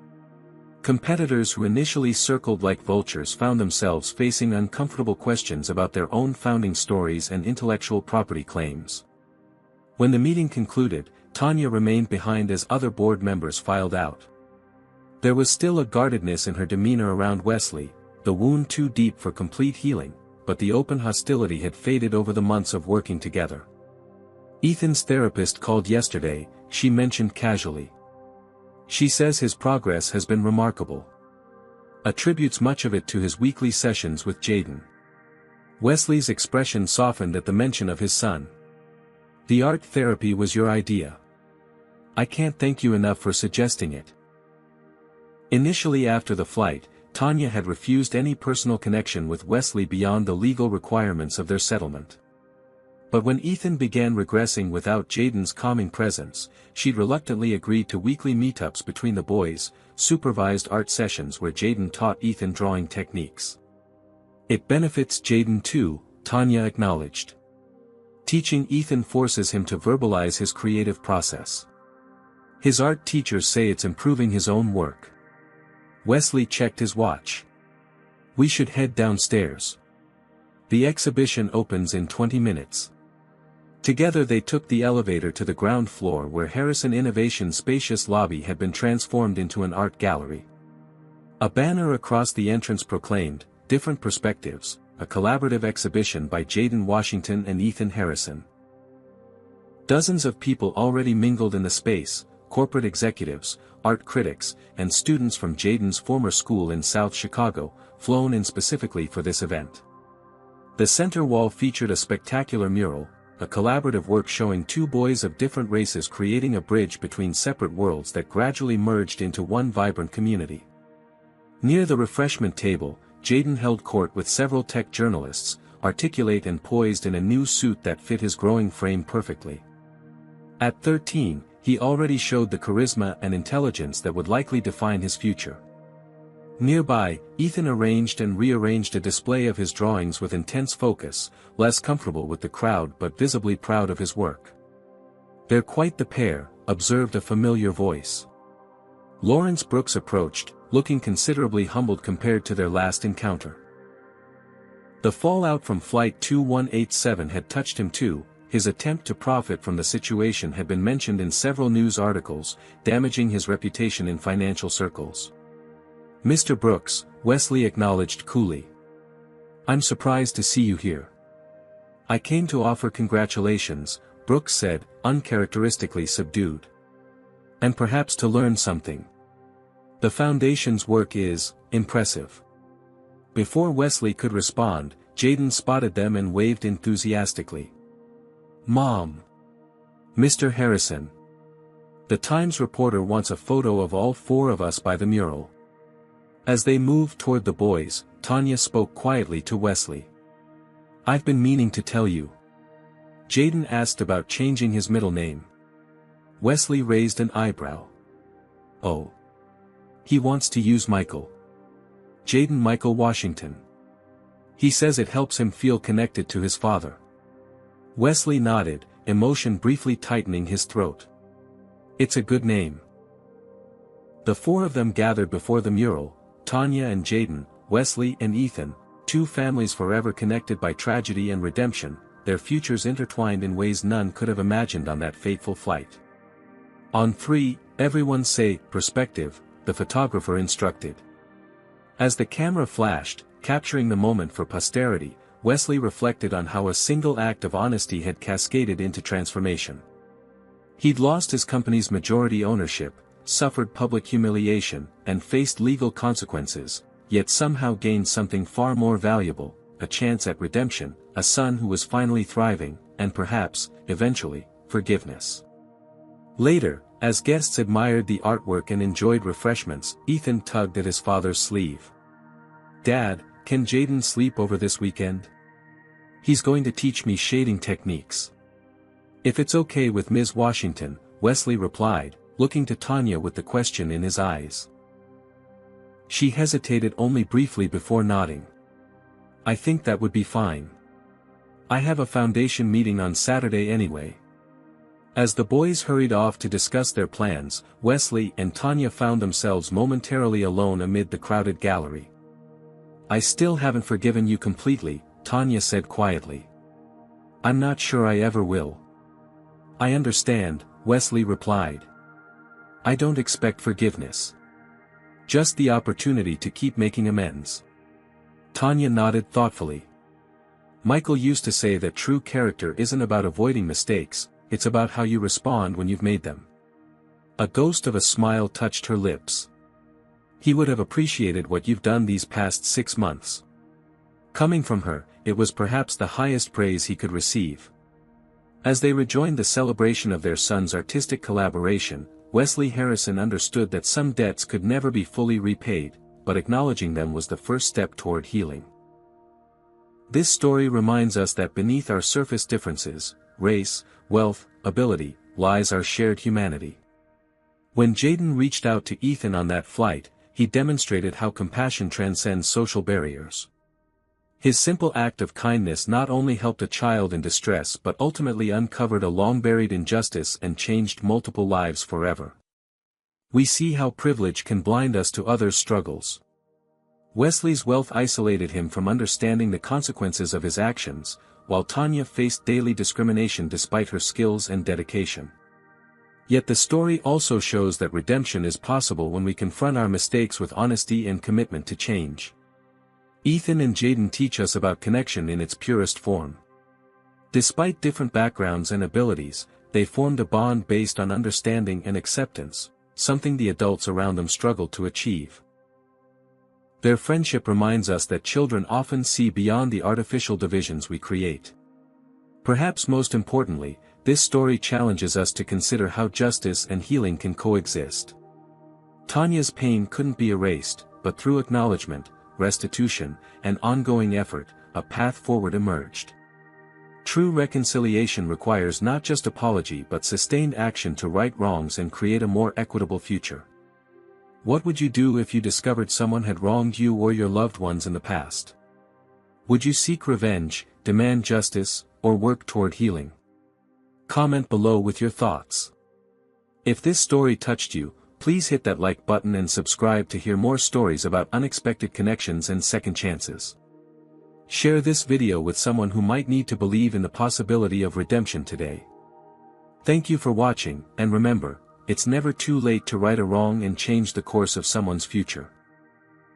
Competitors who initially circled like vultures found themselves facing uncomfortable questions about their own founding stories and intellectual property claims. When the meeting concluded, Tanya remained behind as other board members filed out. There was still a guardedness in her demeanor around Wesley, the wound too deep for complete healing, but the open hostility had faded over the months of working together. Ethan's therapist called yesterday, she mentioned casually. She says his progress has been remarkable. Attributes much of it to his weekly sessions with Jaden. Wesley's expression softened at the mention of his son. The art therapy was your idea. I can't thank you enough for suggesting it. Initially after the flight, Tanya had refused any personal connection with Wesley beyond the legal requirements of their settlement. But when Ethan began regressing without Jaden's calming presence, she'd reluctantly agreed to weekly meetups between the boys, supervised art sessions where Jaden taught Ethan drawing techniques. It benefits Jaden too, Tanya acknowledged. Teaching Ethan forces him to verbalize his creative process. His art teachers say it's improving his own work. Wesley checked his watch. We should head downstairs. The exhibition opens in 20 minutes. Together they took the elevator to the ground floor where Harrison Innovation's spacious lobby had been transformed into an art gallery. A banner across the entrance proclaimed, "Different Perspectives," a collaborative exhibition by Jaden Washington and Ethan Harrison. Dozens of people already mingled in the space, corporate executives, art critics, and students from Jaden's former school in South Chicago, flown in specifically for this event. The center wall featured a spectacular mural, a collaborative work showing two boys of different races creating a bridge between separate worlds that gradually merged into one vibrant community. Near the refreshment table, Jaden held court with several tech journalists, articulate and poised in a new suit that fit his growing frame perfectly. At 13, he already showed the charisma and intelligence that would likely define his future. Nearby, Ethan arranged and rearranged a display of his drawings with intense focus, less comfortable with the crowd but visibly proud of his work. "They're quite the pair," observed a familiar voice. Lawrence Brooks approached, looking considerably humbled compared to their last encounter. The fallout from Flight 2187 had touched him too. His attempt to profit from the situation had been mentioned in several news articles, damaging his reputation in financial circles. "Mr. Brooks," Wesley acknowledged coolly. "I'm surprised to see you here." "I came to offer congratulations," Brooks said, uncharacteristically subdued. "And perhaps to learn something. The Foundation's work is impressive." Before Wesley could respond, Jaden spotted them and waved enthusiastically. "Mom! Mr. Harrison. The Times reporter wants a photo of all four of us by the mural." As they moved toward the boys, Tanya spoke quietly to Wesley. "I've been meaning to tell you." Jaden asked about changing his middle name. Wesley raised an eyebrow. "Oh. He wants to use Michael. Jaden Michael Washington. He says it helps him feel connected to his father." Wesley nodded, emotion briefly tightening his throat. "It's a good name." The four of them gathered before the mural, Tanya and Jaden, Wesley and Ethan, two families forever connected by tragedy and redemption, their futures intertwined in ways none could have imagined on that fateful flight. "On 3, everyone say, perspective," the photographer instructed. As the camera flashed, capturing the moment for posterity, Wesley reflected on how a single act of honesty had cascaded into transformation. He'd lost his company's majority ownership, suffered public humiliation, and faced legal consequences, yet somehow gained something far more valuable, a chance at redemption, a son who was finally thriving, and perhaps, eventually, forgiveness. Later, as guests admired the artwork and enjoyed refreshments, Ethan tugged at his father's sleeve. "Dad, can Jaden sleep over this weekend? He's going to teach me shading techniques." "If it's okay with Ms. Washington," Wesley replied, looking to Tanya with the question in his eyes. She hesitated only briefly before nodding. I think that would be fine. I have a foundation meeting on Saturday anyway. As the boys hurried off to discuss their plans, Wesley and Tanya found themselves momentarily alone amid the crowded gallery. I still haven't forgiven you completely, Tanya said quietly. I'm not sure I ever will. I understand, Wesley replied. I don't expect forgiveness. Just the opportunity to keep making amends. Tanya nodded thoughtfully. Michael used to say that true character isn't about avoiding mistakes, it's about how you respond when you've made them. A ghost of a smile touched her lips. He would have appreciated what you've done these past 6 months. Coming from her, it was perhaps the highest praise he could receive. As they rejoined the celebration of their son's artistic collaboration, Wesley Harrison understood that some debts could never be fully repaid, but acknowledging them was the first step toward healing. This story reminds us that beneath our surface differences, race, wealth, ability, lies our shared humanity. When Jaden reached out to Ethan on that flight, he demonstrated how compassion transcends social barriers. His simple act of kindness not only helped a child in distress but ultimately uncovered a long-buried injustice and changed multiple lives forever. We see how privilege can blind us to others' struggles. Wesley's wealth isolated him from understanding the consequences of his actions, while Tanya faced daily discrimination despite her skills and dedication. Yet the story also shows that redemption is possible when we confront our mistakes with honesty and commitment to change. Ethan and Jaden teach us about connection in its purest form. Despite different backgrounds and abilities, they formed a bond based on understanding and acceptance, something the adults around them struggle to achieve. Their friendship reminds us that children often see beyond the artificial divisions we create. Perhaps most importantly, this story challenges us to consider how justice and healing can coexist. Tanya's pain couldn't be erased, but through acknowledgement, restitution, and ongoing effort, a path forward emerged. True reconciliation requires not just apology but sustained action to right wrongs and create a more equitable future. What would you do if you discovered someone had wronged you or your loved ones in the past? Would you seek revenge, demand justice, or work toward healing? Comment below with your thoughts. If this story touched you, please hit that like button and subscribe to hear more stories about unexpected connections and second chances. Share this video with someone who might need to believe in the possibility of redemption today. Thank you for watching, and remember, it's never too late to right a wrong and change the course of someone's future.